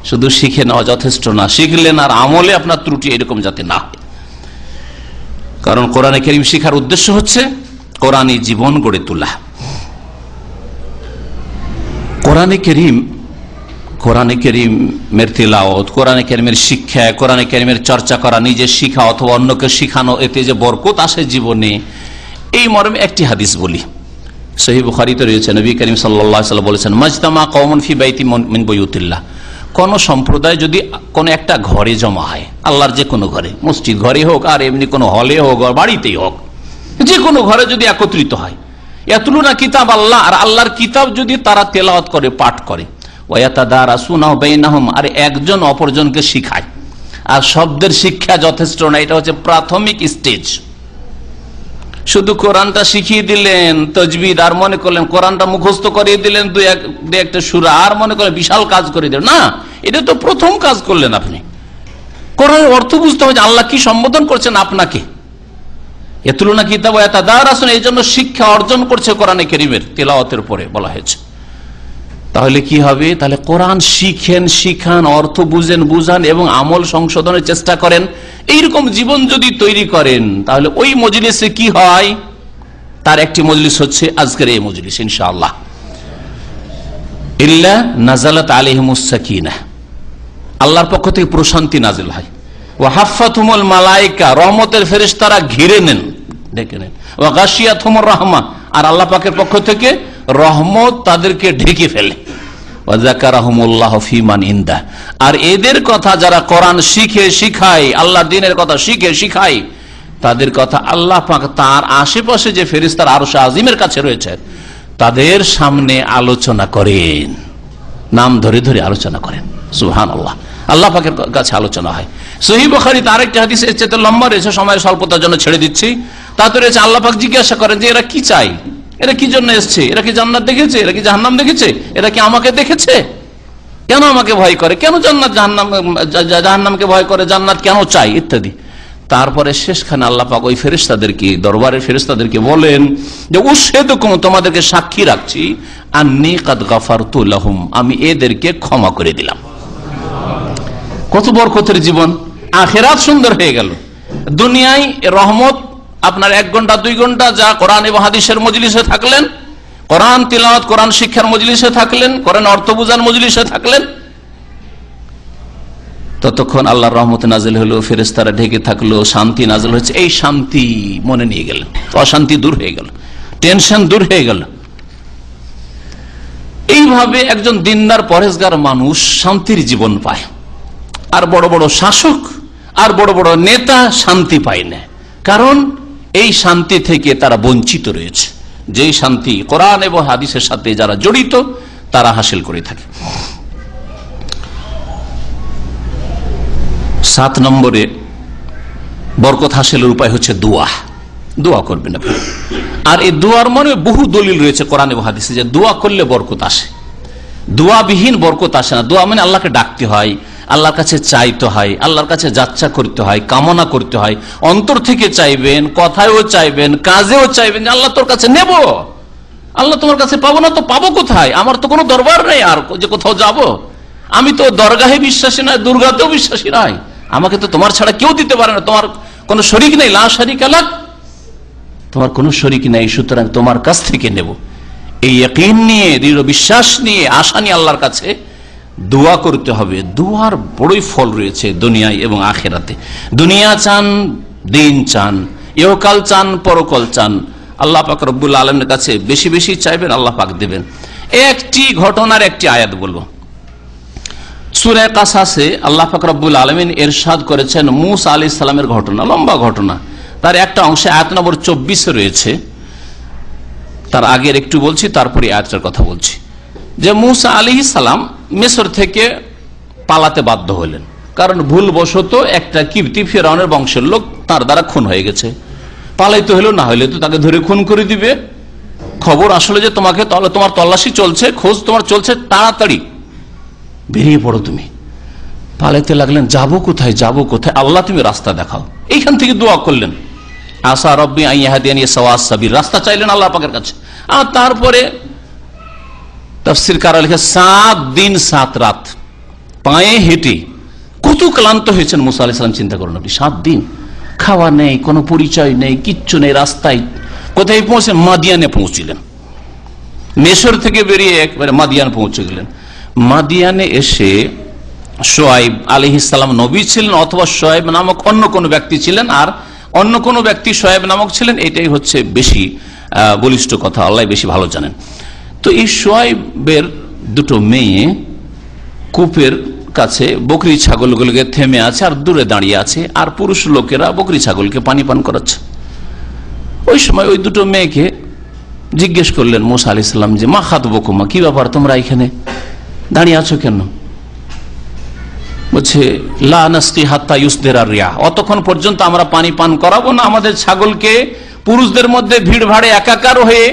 শুধু শিখে নেওয়া যথেষ্ট না, শিখলেন আর আমলে আপনার ত্রুটি এরকম যাতে না হয়। কারণ কোরআনে কারীম শিখার উদ্দেশ্য হচ্ছে কোরআনী জীবন গড়ে তোলা। কোরআনে কারীমের তিলাওয়াত, কোরআনে কারীমের শিক্ষা, কোরআনে কারীমের চর্চা করা, নিজে শিখা অথবা অন্যকে শিখানো, এতে যে বরকত আসে জীবনে, এই মর্মে একটি হাদিস বলি। সহিহ বুখারীতে রয়েছে, নবী করিম সাল্লাল্লাহু আলাইহি ওয়াসাল্লাম বলেছেন, মাজতামা কওমুন ফি বাইতিন মিন বুয়ুতিল্লাহ, কোন সম্প্রদায় যদি কোন একটা ঘরে জমা হয়, আল্লাহর যে কোনো ঘরে, মসজিদ ঘরে হোক আর এমনি কোনো হলে হোক আর বাড়িতেই হোক, যে কোনো ঘরে যদি একত্রিত হয়, ইয়াতলুনা কিতাব আল্লাহ, আর আল্লাহর কিতাব যদি তারা তেলাওয়াত করে, পাঠ করে, ওয়া ইয়াতাদারাসুনাহু বাইনাহুম, আর একজন অপরজনকে শিখায়। আর শব্দের শিক্ষা যথেষ্ট না, এটা হচ্ছে প্রাথমিক স্টেজ। শুধু কোরআনটা শিখিয়ে দিলেন তাজবিদ, আর মনে করলেন কোরআনটা মুখস্থ করিয়ে দিলেন দুই একটা সূরা, আর মনে করলেন বিশাল কাজ করে দিলেন, না, এটা তো প্রথম কাজ করলেন আপনি। কোরআনের অর্থ বুঝতে হবে যে আল্লাহ কি সম্বোধন করছেন আপনাকে। ইয়াতলুনা কিতাব ওয়া ইয়াতাদারাসুন, এই জন্য শিক্ষা অর্জন করছে কোরআনে কারীমের তেলাওয়াতের পরে বলা হয়েছে। তাহলে কি হবে? তাহলে কোরআন শিখেন, শিখান, অর্থ বুঝেন, বুঝান এবং আমল সংশোধনের চেষ্টা করেন। এইরকম জীবন যদি তৈরি করেন, তাহলে ওই মজলিসে কি হয়, তার একটি মজলিস হচ্ছে আজকের এই মজলিস ইনশাআল্লাহ। ইল্লা নাযালাত আলাইহিমুস সাকিনাহ, আল্লাহর পক্ষ থেকে প্রশান্তি নাজিল হয়। ওয়া হাফফাতুমুল মালায়েকা, রহমতের ফেরেশতারা ঘিরে নেন, ডেকে নেন। ওয়া গাশিয়াতুমুর রাহমা, আর আল্লাহ পাকের পক্ষ থেকে রহমত তাদেরকে ঢেকে ফেলে। ওয়া যাকারাহুমুল্লাহু ফীমান ইনদা, আর এদের কথা যারা কোরআন শিখে শিখায়, আল্লাহর দ্বীনের কথা শিখে শিখায়, তাদের কথা আল্লাহ পাক তার আশেপাশে যে ফেরেশতার আরশ আজিমের কাছে রয়েছে তাদের সামনে আলোচনা করেন, নাম ধরে ধরে আলোচনা করেন। সুবহানাল্লাহ, আল্লাহ পাকের কাছে আলোচনা হয়। সহিহ বুখারীতে আরেকটি হাদিস এর চেয়ে লম্বা রয়েছে, সময়ের স্বল্পতার জন্য ছেড়ে দিচ্ছি। তাতে রয়েছে আল্লাহ পাক জিজ্ঞাসা করেন যে এরা কি চাই, এরা কি জন্য এসছে, এরা কি জান্নাত দেখেছে, এরা কি জাহান্নাম দেখেছে, এরা কি আমাকে দেখেছে, কেন আমাকে ভয় করে, কেন জান্নাত জাহান্নামকে ভয় করে, জান্নাত কেন চাই ইত্যাদি। তারপরে শেষখানে আল্লাহ পাক ওই ফেরেশতাদেরকে, দরবারের ফেরেশতাদেরকে বলেন যে উশহিদুকুম, তোমাদেরকে সাক্ষী রাখছি, আন্নী কাদ গাফারতু লাহুম, আমি এদেরকে ক্ষমা করে দিলাম। কত বরকতের জীবন, আখিরাত সুন্দর হয়ে গেল। দুনিয়ায় রহমত আপনার 1 ঘন্টা 2 ঘন্টা যা কোরআন এবং হাদিসের মজলিসে থাকলেন, কোরআন তিলাওয়াত, কোরআন শিক্ষার মজলিসে থাকলেন, কোরআন অর্থ বুঝার মজলিসে থাকলেন, ততক্ষণ আল্লাহর রহমত নাজিল হলো, ফেরেশতারা ঢেকে থাকলো, শান্তি নাজিল হচ্ছে। এই শান্তি মনে নিয়ে গেলেন, অশান্তি দূর হয়ে গেল, টেনশন দূর হয়ে গেল। এইভাবে একজন দিনদার পরেজগার মানুষ শান্তির জীবন পায়। আর বড় বড় শাসক আর বড় বড় নেতা শান্তি পায় না, কারণ এই শান্তি থেকে তারা বঞ্চিত রয়েছে। যেই শান্তি কোরআন এবং হাদিসের সাথে যারা জড়িত তারা হাসিল করে থাকে। 7 নম্বরে বরকত হাসিলের উপায় হচ্ছে দোয়া। দোয়া করবেন আপনি। আর এই দোয়ার মনে বহু দলিল রয়েছে কোরআন এবং হাদিসে যে দোয়া করলে বরকত আসে। দোয়াবিহীন বরকত আসে না। দোয়া মানে আল্লাহকে ডাকতে হয়, আল্লাহর কাছে চাইতে হয়, আল্লাহর কাছে যাচ্ছা করতে হয়, কামনা করতে হয়, অন্তর থেকে চাইবেন, কথায়ও চাইবেন, কাজেও চাইবেন যে আল্লাহ তোর কাছে নেব, আল্লাহ তোমার কাছে পাবো না তো পাবো কোথায়, আমার তো কোনো দরবার নেই আর যে কোথাও যাব, আমি তো দরগাহে বিশ্বাসী নয়, দুর্গাতেও বিশ্বাসী নয়, আমাকে তো তোমার ছাড়া কেউ দিতে পারে না, তোমার কোনো শরীক নেই, লা শারীকা লাক, তোমার কোনো শরীক নেই, সুতরাং তোমার কাছ থেকে নেব। এই ইয়াকিন নিয়ে, দৃঢ় বিশ্বাস নিয়ে, আশা নিয়ে আল্লাহর কাছে দোয়া করতে হবে। দোয়ার বড়ই ফল রয়েছে দুনিয়ায় এবং আখিরাতে। দুনিয়া চান, দিন চান, ইহকাল চান, পরকাল চান, আল্লাহ পাক রব্বুল আলামিনের কাছে বেশি বেশি চাইবেন, আল্লাহ পাক দেবেন। একটি ঘটনার একটি আয়াত বলবো। সূরা কাসাসে আল্লাহ পাক রব্বুল আলামিন ইরশাদ করেছেন মূসা আলাইহিস সালামের ঘটনা, লম্বা ঘটনা। তার একটা অংশে আয়াত নম্বর 24 রয়েছে। তার আগের একটু বলছি, তারপরে আয়াতটার কথা বলছি। যে মূসা আলাইহিস সালাম মিশর থেকে পালাতে বাধ্য হলেন, কারণ ভুলবশত একটা কিবতী ফিরআউনের বংশের লোক তার দ্বারা খুন হয়ে গেছে। পালাইতে হলো, না হলে তো তাকে ধরে খুন করে দিবে। খবর আসলে যে তোমাকে তোমার তল্লাশি চলছে, খোঁজ তোমার চলছে, তাড়াতাড়ি বেরিয়ে পড়ো। তুমি পালাইতে লাগলেন, যাবো কোথায়, যাবো কোথায়, আল্লাহ তুমি রাস্তা দেখাও। এইখান থেকে দোয়া করলেন, আসা রব্বি আন ইয়াহদিয়ানি সাওয়াস সাবিল, রাস্তা চাইলেন আল্লাহ পাকের কাছে। আর তারপরে তাফসীরকাররা লিখে 7 দিন 7 রাত পায়ে হেঁটে কত ক্লান্ত হয়েছেন মুসা আলাইহিস সালাম। চিন্তা করুন আপনি, 7 দিন খাওয়া নেই, কোনো পরিচয় নেই, কিচ্ছু নেই। রাস্তায় কোথায় পৌঁছেন? মাদিয়ানে পৌঁছিলেন। মিশর থেকে বেরিয়ে একবারে মাদিয়ান পৌঁছে গেলেন। মাদিয়ানে এসে শোয়াইব আলাইহিস সালাম নবী ছিলেন, অথবা শোয়াইব নামক অন্য কোন ব্যক্তি ছিলেন, আর অন্য কোন ব্যক্তি শোয়াইব নামক ছিলেন, এটাই হচ্ছে বেশি বলিষ্ঠ কথা, আল্লাহ বেশি ভালো জানেন। তো এই শোয়াইবের দুটো মেয়ে কূপের কাছে বকরি ছাগলগুলোকে থেমে আছে আর দূরে দাঁড়িয়ে আছে, আর পুরুষ লোকেরা বকরি ছাগলকে পানি পান করাচ্ছে। ওই সময় ওই দুটো মেয়েকে জিজ্ঞেস করলেন মুসা আলাইহিস সালাম যে মা খাতবকুমা, কি ব্যাপার তোমরা এখানে দাঁড়িয়ে আছো কেন? বলছে লা নাসকি হাত্তা ইউসদিরা রিয়া, অতক্ষণ পর্যন্ত আমরা পানি পান করাবো না আমাদের ছাগলকে পুরুষদের মধ্যে ভিড় ভাড়ে একাকার হয়ে,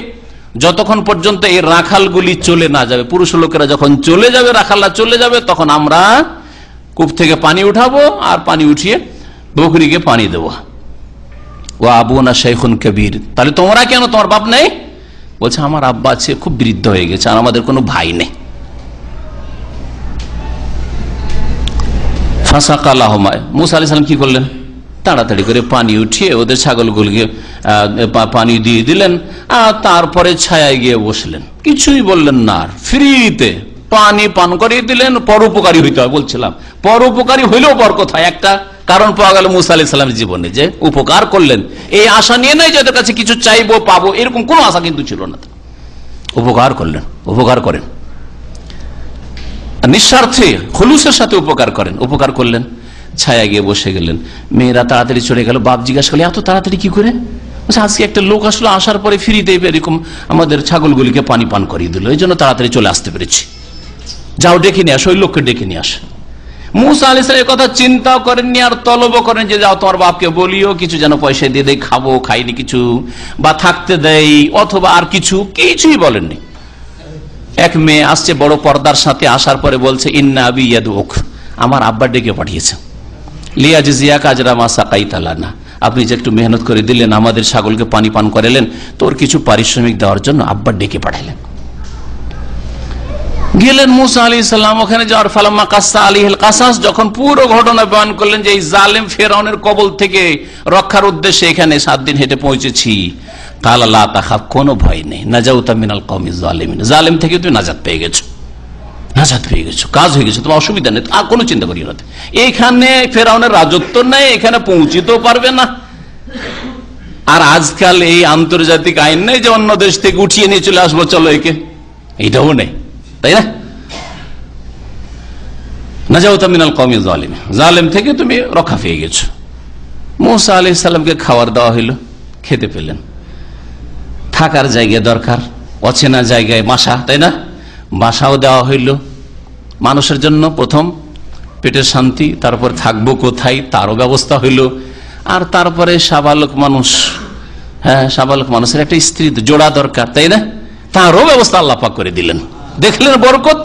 যতক্ষণ পর্যন্ত এই রাখালগুলি চলে না যাবে। পুরুষ লোকেরা যখন চলে যাবে, রাখালরা চলে যাবে, তখন আমরা কূপ থেকে পানি উঠাবো আর পানি উঠিয়ে বকরিকে পানি দেবো। ও আবুনা শাইখুন কবির, তাহলে তোমরা কেন, তোমার বাপ নেই? বলছে আমার আব্বা আছে, খুব বৃদ্ধ হয়ে গেছে, আর আমাদের কোনো ভাই নেই। মুসা আলাইহিস সালাম কি করলেন? তাড়াতাড়ি করে পানি উঠিয়ে ওদের ছাগলগুলোকে পানি দিয়ে দিলেন, আর তারপরে ছায়ায় গিয়ে বসলেন, কিছুই বললেন না, আর ফ্রিতে পানি পান করিয়ে দিলেন। পরোপকারী হইতে হয় বলছিলাম, পরোপকারী হইলেও বরকত হয়। একটা কারণ পাওয়া গেল মুসা আলাইহিস সালামের জীবনে, যে উপকার করলেন। এই আশা নিয়ে নাই যে ওদের কাছে কিছু চাইবো পাবো, এরকম কোনো আশা কিন্তু ছিল না। উপকার করলেন, উপকার করেন নিঃস্বার্থে, খুলুসের সাথে উপকার করেন, উপকার করলেন। ছায়া গিয়ে বসে গেলেন। মেয়েরা তাড়াতাড়ি চলে গেল। বাপ জিজ্ঞাসা করলে এত তাড়াতাড়ি কি করে? আজকে একটা লোক আসলো, আসার পরে ফিরিতে এরকম আমাদের ছাগলগুলিকে পানি পান করিয়ে দিল, এই জন্য তাড়াতাড়ি চলে আসতে পেরেছি। যাও ডেকে নিয়ে আসো, ওই লোককে ডেকে নিয়ে আসো। মুসা আলাইহিস সালাম কথা চিন্তাও করেননি, আর তলবও করেন যে যাও তোমার বাপকে বলিও কিছু যেন পয়সা দিয়ে দেয়, খাবো, খাইনি কিছু, বা থাকতে দেয়, অথবা আর কিছু, কিছুই বলেননি। এক মেয়ে আসছে বড় পর্দার সাথে, আসার পরে বলছে ইন্না আবি ইয়াদউক, আমার আব্বা ডেকে পাঠিয়েছে, লিয়াজজিয়া কাজরা মা সাকাইতা লানা, আপনি যে একটু মেহনত করে দিলেন, আমাদের ছাগলকে পানি পান করালেন, তোর কিছু পারিশ্রমিক দেওয়ার জন্য আব্বা ডেকে পাঠালেন। গেলেন মুসা আলাইহিস সালাম, ওখানে যাওয়ার ফালাম্মা কাসসা আলাইহিল কাসাস, যখন পুরো ঘটনা বয়ান করলেন যে এই জালেম ফেরাউনের কবল থেকে রক্ষার উদ্দেশ্যে এখানে 7 দিন হেঁটে পৌঁছেছি, কালা লা তাখাফ, কোনো ভয় নেই, নাজাউতা মিনাল কওমিজ জালিমিন, জালেম থেকে তুমি নাজাত পেয়ে গেছো, নাজাত পেয়ে গেছো, কাজ হয়ে গেছে, তোমার অসুবিধা নেই, আর কোনো চিন্তা করিও না। এখানে ফেরাউনের রাজত্ব নেই, এখানে পৌঁছিতেও পারবে না। আর আজকাল এই আন্তর্জাতিক আইন নেই যে অন্য দেশ থেকে উঠিয়ে নিয়ে চলে আসবো, চলো একে, এইটাও নেই, তাই না? নাজাউতা মিনাল কওমিজ জালিমিন, জালেম থেকে তুমি রক্ষা পেয়ে গেছো। মুসা আলাইহিস সালামকে খাবার দেওয়া হইল, খেতে পেলেন। থাকার জায়গা দরকার, অচেনা জায়গায় বাসা, তাই না? বাসাও দেওয়া হইল মানুষের জন্য, প্রথম পেটের শান্তি, তারপর থাকবো কোথায় তারও ব্যবস্থা হইল, আর তারপরে সাবালক মানুষ, হ্যাঁ সাবালক মানুষের একটা স্ত্রী জোড়া দরকার, তাই না? তারও ব্যবস্থা আল্লাহ পাক করে দিলেন। দেখলেন বরকত,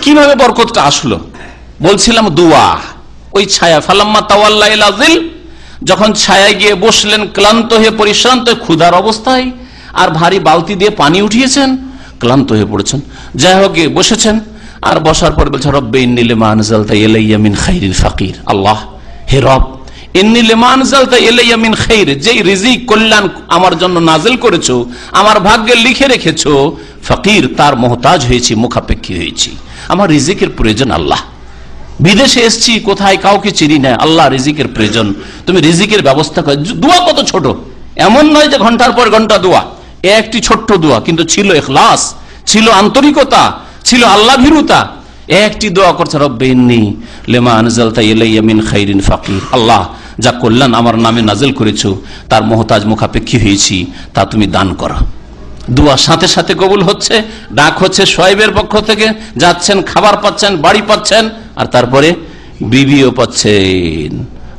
কিভাবে বরকতটা আসলো? বলছিলাম দোয়া, ওই ছায়া, ফালাম্মা তাওয়াল্লা ইলা যিল, যখন ছায়ায় গিয়ে বসলেন, ক্লান্ত হয়ে পরিশ্রান্ত, ক্ষুধার অবস্থায়, আর ভারী বালতি দিয়ে পানি উঠিয়েছেন, ক্লান্ত হয়ে পড়েছেন, যাই হোক বসেছেন। আর বসার পর বলছে রব্বে ইন্নী লিমা আনজালতা ইলাইয়া মিন খাইরিন ফাকির, আল্লাহ হে রব, ইন্নী লিমা আনজালতা ইলাইয়া মিন খাইর, যেই রিজিক কল্যাণ আমার জন্য নাজিল করেছো, আমার ভাগ্যে লিখে রেখেছো, ফকির তার মুহতাজ হয়েছি, মুখাপেক্ষী হয়েছি, আমার রিজিকের প্রয়োজন। আল্লাহ বিদেশে এসছি, কোথায় কাউকে চিনি না, আল্লাহ রিজিকের প্রয়োজন, তুমি রিজিকের ব্যবস্থা কর। দোয়া কত ছোট, এমন নয় যে ঘন্টার পর ঘন্টা দোয়া, একটি ছোট্ট দোয়া, কিন্তু ছিল ইখলাস, ছিল আন্তরিকতা, ছিল আল্লাহ ভীরুতা। একটি দোয়া করছে রব্বে ইন্নী লিমা আনজালতা ইলাইয়া মিন খাইরিন ফাকির, আল্লাহ যা কল্যাণ আমার নামে নাজিল করেছো তার মুহতাজ, মুখাপেক্ষী হয়েছি, তা তুমি দান করো। দোয়া সাথে সাথে কবুল হচ্ছে, ডাক হচ্ছে শোয়াইবের পক্ষ থেকে, যাচ্ছেন, খাবার পাচ্ছেন, বাড়ি পাচ্ছেন, আর তারপরে বিবিও পাচ্ছেন।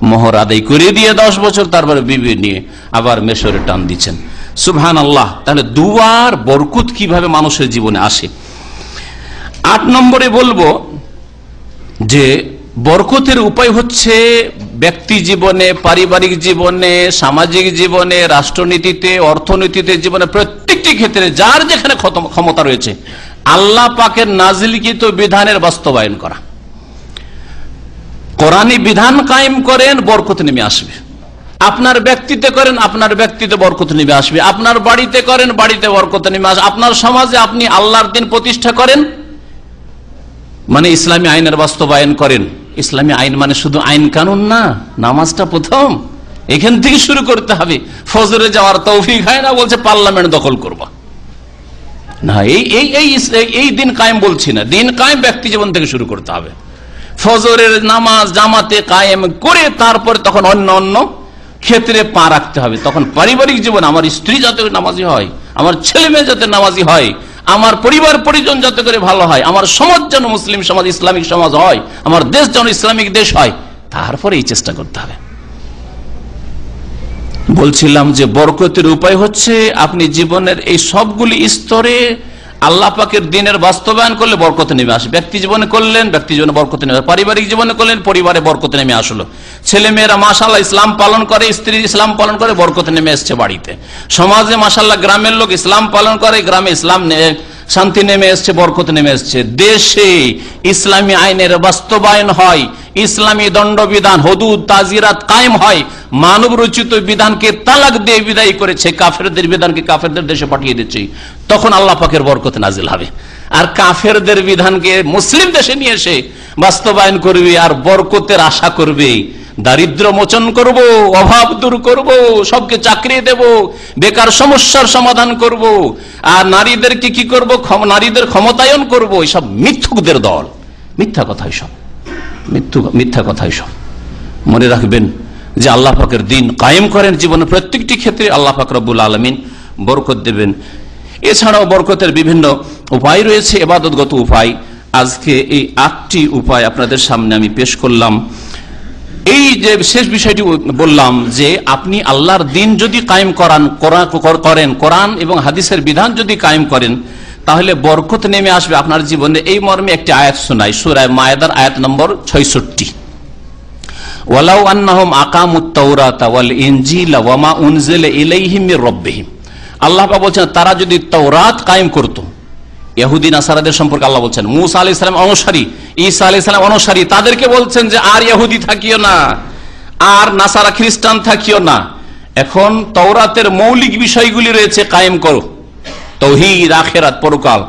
মোহর আদায় করে দিয়ে 10 বছর, তারপরে বিবি নিয়ে আবার মেশরে টান দিচ্ছেন। সুবহানাল্লাহ। তাহলে দুয়ার বরকত কিভাবে মানুষের জীবনে আসে। 8 নম্বরে বলবো যে বরকতের উপায় হচ্ছে ব্যক্তি জীবনে, পারিবারিক জীবনে, সামাজিক জীবনে, রাষ্ট্রনীতিতে, অর্থনীতিতে, জীবনে প্রত্যেকটি ক্ষেত্রে যার যেখানে ক্ষমতা রয়েছে আল্লাহ পাকের নাজিলকৃত বিধানের বাস্তবায়ন করা। কোরআনী বিধান কায়েম করেন, বরকত নেমে আসবে। আপনার ব্যক্তিতে করেন, আপনার ব্যক্তিতে বরকত নেমে আসবে। আপনার বাড়িতে করেন, বাড়িতে বরকত নেমে আসবে। আপনার সমাজে আপনি আল্লাহর দিন প্রতিষ্ঠা করেন, মানে ইসলামী আইনের বাস্তবায়ন করেন। ইসলামী আইন মানে শুধু আইন কানুন না, নামাজটা প্রথম এখান থেকে শুরু করতে হবে। ফজরে যাওয়ার তৌফিক হয় না, বলছে পার্লামেন্ট দখল করবা না। এই দিন কায়েম বলছি না, দিন কায়েম ব্যক্তি জীবন থেকে শুরু করতে হবে। ফজরের নামাজ জামাতে কায়েম করে তারপরে তখন অন্য অন্য ক্ষেত্রে পা রাখতে হবে। তখন পারিবারিক জীবন, আমার স্ত্রী যাতে নামাজি হয়, আমার ছেলে মেয়ে যাতে নামাজি হয়, আমার পরিবার পরিজন যাতে করে ভালো হয়, আমার সমাজ যেন মুসলিম সমাজ, ইসলামিক সমাজ হয়, আমার দেশ যেন ইসলামিক দেশ হয়, তারপরে এই চেষ্টা করতে হবে। বলছিলাম যে বরকতের উপায় হচ্ছে আপনি জীবনের এই সবগুলি স্তরে আল্লাহ পাকের দিনের বাস্তবায়ন করলে বরকত নেমে আসে। ব্যক্তি জীবনে করলেন, ব্যক্তি জীবনে বরকত নেমে আসে। পারিবারিক জীবনে করলেন, পরিবারে বরকত নেমে আসলো। ছেলে মেয়েরা মাশাআল্লাহ ইসলাম পালন করে, স্ত্রী ইসলাম পালন করে, বরকত নেমে এসছে বাড়িতে। সমাজে মাশাআল্লাহ গ্রামের লোক ইসলাম পালন করে, গ্রামে ইসলাম শান্তি নেমে এসছে, বরকত নেমে এসছে। দেশে ইসলামী আইনের বাস্তবায়ন হয়, ইসলামী দণ্ডবিধান হুদুদ তাজিরাত কায়েম হয়, মানব রচিত বিধানকে তালাক দিয়ে বিদায় করেছে, কাফেরদের বিধানকে কাফেরদের দেশে পাঠিয়ে দিচ্ছে, তখন আল্লাহ পাকের বরকত নাজিল হবে। আর কাফেরদের বিধানকে মুসলিম দেশে নিয়ে এসে বাস্তবায়ন করবে আর বরকতের আশা করবে, দারিদ্র মোচন করব, অভাব দূর করব, সবকে চাকরি দেব, বেকার সমস্যার সমাধান করব, আর নারীদেরকে কি করব, নারীদের ক্ষমতায়ন করব, এসব মিথ্যুকদের দল। মিথ্যা কথাই সব, মিথ্যা কথাই সব। মনে রাখবেন যে আল্লাহ পাকের দিন কায়েম করেন, জীবনের প্রত্যেকটি ক্ষেত্রে আল্লাহ পাক রব্বুল আলামিন বরকত দেবেন। এছাড়াও বরকতের বিভিন্ন উপায় রয়েছে, ইবাদতগত উপায়। আজকে এই 8টি উপায় আপনাদের সামনে আমি পেশ করলাম। এই যে শেষ বিষয়টি বললাম যে আপনি আল্লাহর দিন যদি কায়েম করেন, কোরআন এবং হাদিসের বিধান যদি কায়েম করেন, তাহলে বরকত নেমে আসবে আপনার জীবনে। এই মর্মে একটি আয়াত শোনাই, সূরা মায়েদার আয়াত নম্বর 66। ওয়ালাউ আন্নাহুম আকামুত তাওরাতা ওয়াল ইনজিলা ওয়ামা উনজিলা ইলাইহিম মির রাব্বিহিম। আল্লাহ পাক বলছেন তারা যদি তাওরাত কায়েম করত। ইহুদি নাসারাদের সম্পর্কে আল্লাহ বলছেন, মুসা আলাইহিস সালাম অনুসারী, ঈসা আলাইহিস সালাম অনুসারী, তাদেরকে বলছেন যে আর ইহুদি থাকিও না, আর নাসারা খ্রিস্টান থাকিও না। এখন তাওরাতের মৌলিক বিষয়গুলি রয়েছে, কায়েম করো। তাওহীদ, আখিরাত, পরকাল,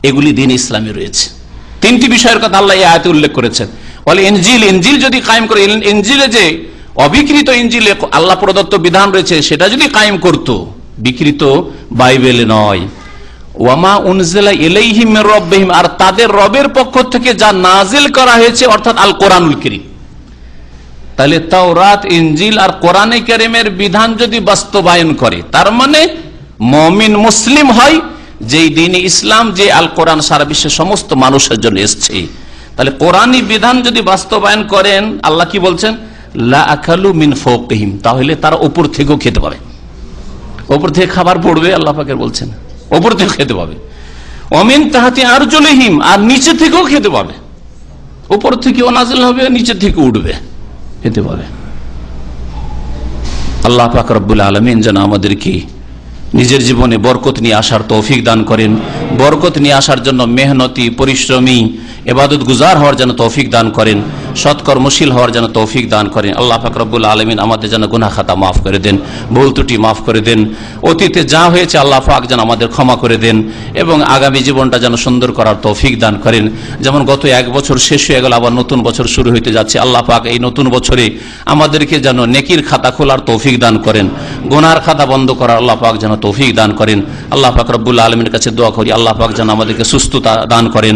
এগুলি দ্বীন ইসলামে রয়েছে। 3টি বিষয়ের কথা আল্লাহ এই আয়াতে উল্লেখ করেছেন। বলে ইনজিল, ইনজিল যদি কায়েম করে, ইনজিলে যে অবিকৃত ইনজিলে আল্লাহ প্রদত্ত বিধান রয়েছে সেটা যদি কায়েম করত, বিকৃত বাইবেলে নয়। ওয়ামা উনজিলা ইলাইহিম মির রাব্বিহিম, আর তাদের রবের পক্ষ থেকে যা নাজিল করা হয়েছে অর্থাৎ আল কোরআনুল কারীম। তাহলে তাওরাত, ইনজিল আর কোরআনে কারীমের বিধান যদি বাস্তবায়ন করে, তার মানে মুমিন মুসলিম হয়, যেই দ্বীন ইসলাম, যে আল কোরআন সারা বিশ্বের সমস্ত মানুষের জন্য এসেছে। তাহলে কোরআনী বিধান যদি বাস্তবায়ন করেন, আল্লাহ কি বলছেন, লা আকালু মিন ফাওকিহিম, তাহলে তারা উপর থেকেও খেতে পাবে, উপর থেকে খাবার পড়বে। আল্লাহ পাকের বলছেন উপর থেকে খেতে পাবে। ওমিন তাহতি আরজুলিহিম, আর নিচে থেকেও খেতে পাবে। উপর থেকেও নাজিল হবে, নিচে থেকে উঠবে, খেতে পাবে। আল্লাহ পাক রব্বুল আলামিন যেন আমাদেরকে নিজের জীবনে বরকত নিয়ে আসার তৌফিক দান করেন, বরকত নিয়ে আসার জন্য মেহনতি, পরিশ্রমী, ইবাদত গুজার হওয়ার জন্য তৌফিক দান করেন, সৎকর্মশীল হওয়ার জন্য তৌফিক দান করেন। আল্লাহ পাক রব্বুল আলামিন আমাদের যেন গুনাহ খাতা মাফ করে দেন, ভুল ত্রুটি মাফ করে দেন। অতীতে যা হয়েছে আল্লাহ পাক যেন আমাদের ক্ষমা করে দেন এবং আগামী জীবনটা যেন সুন্দর করার তৌফিক দান করেন। যেমন গত 1 বছর শেষ হয়ে গেল, আবার নতুন বছর শুরু হইতে যাচ্ছে। আল্লাহ পাক এই নতুন বছরে আমাদেরকে যেন নেকির খাতা খোলার তৌফিক দান করেন, গুনার খাতা বন্ধ করার আল্লাহ পাক যেন তৌফিক দান করেন। আল্লাহ পাক রব্বুল আলামিনের কাছে দোয়া করি, আল্লাহ পাক যেন আমাদেরকে সুস্থতা দান করেন।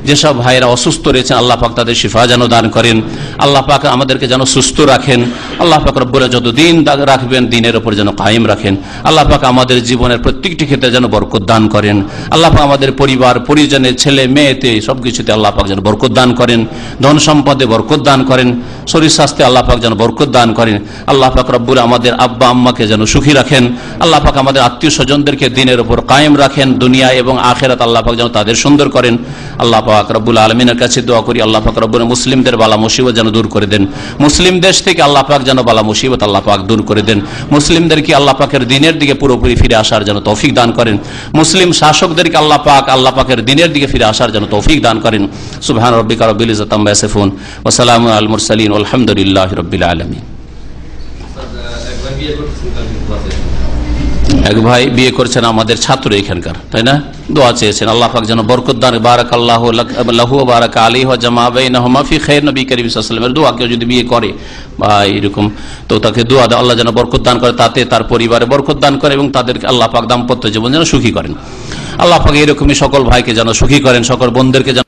যেসব ভাইরা অসুস্থ রয়েছেন আল্লাহ পাক তাদের শিফা যেন দান করেন। আল্লাহ পাক আমাদেরকে যেন সুস্থ রাখেন। আল্লাহ পাক রব্বুল যতদিন রাখবেন দিনের উপর যেন কায়েম রাখেন। আল্লাহ পাক আমাদের জীবনের প্রত্যেকটি ক্ষেত্রে যেন বরকত দান করেন। আল্লাহ পাক আমাদের পরিবার পরিজনের, ছেলে মেয়েতে, সবকিছুতে আল্লাহ পাক যেন বরকত দান করেন, ধন সম্পদে বরকত দান করেন, শরীর স্বাস্থ্যে আল্লাহ পাক যেন বরকত দান করেন। আল্লাহ পাক রব্বুল আমাদের আব্বা আম্মাকে যেন সুখী রাখেন। আল্লাহ পাক আমাদের আত্মীয় স্বজনদেরকে দিনের হকের উপর কায়েম রাখেন, দুনিয়া এবং আখিরাত আল্লাহ পাক যেন তাদের সুন্দর করেন। আল্লাহ পাক রব্বুল আলামিনের কাছে দোয়া করি, আল্লাহ পাক রব্বুল মুসলিমদের বালা মুসিবত যেন দূর করে দেন। মুসলিম দেশ থেকে আল্লাহ পাক যেন বালা মুসিবত আল্লাহ পাক দূর করে দেন। মুসলিমদেরকে আল্লাহ পাকের দিনের দিকে পুরোপুরি ফিরে আসার যেন তৌফিক দান করেন। মুসলিম শাসকদেরকে আল্লাহ পাকের দিনের দিকে ফিরে আসার যেন তৌফিক দান করেন। সুবহান রাব্বিকা রাব্বিল ইজ্জাতি আম্মা ইয়াসিফুন ওয়া সালামুন আলাল মুরসালিন আলহামদুলিল্লাহি রাব্বিল আলামিন। এক ভাই বিয়ে করছেন আমাদের ছাত্র এখানকার, তাই না? দোয়া চেয়েছেন, আল্লাহ পাক যেন বরকত দান, বারাকাল্লাহু লাহু ওয়া বারাকা আলাইহি ওয়া জামা বাইনাহুমা ফি খাইর। নবী করিম সাল্লাল্লাহু আলাইহি ওয়াসাল্লামের দোয়া, কেউ যদি বিয়ে করে বা এরকম, তো তাকে দোয়া দাও আল্লাহ যেন বরকত দান করে, তাতে তার পরিবারে বরকত দান করে এবং তাদেরকে আল্লাহ পাক দাম্পত্য জীবন যেন সুখী করেন। আল্লাহ পাক এরকমই সকল ভাইকে যেন সুখী করেন, সকল বোনদেরকে যেন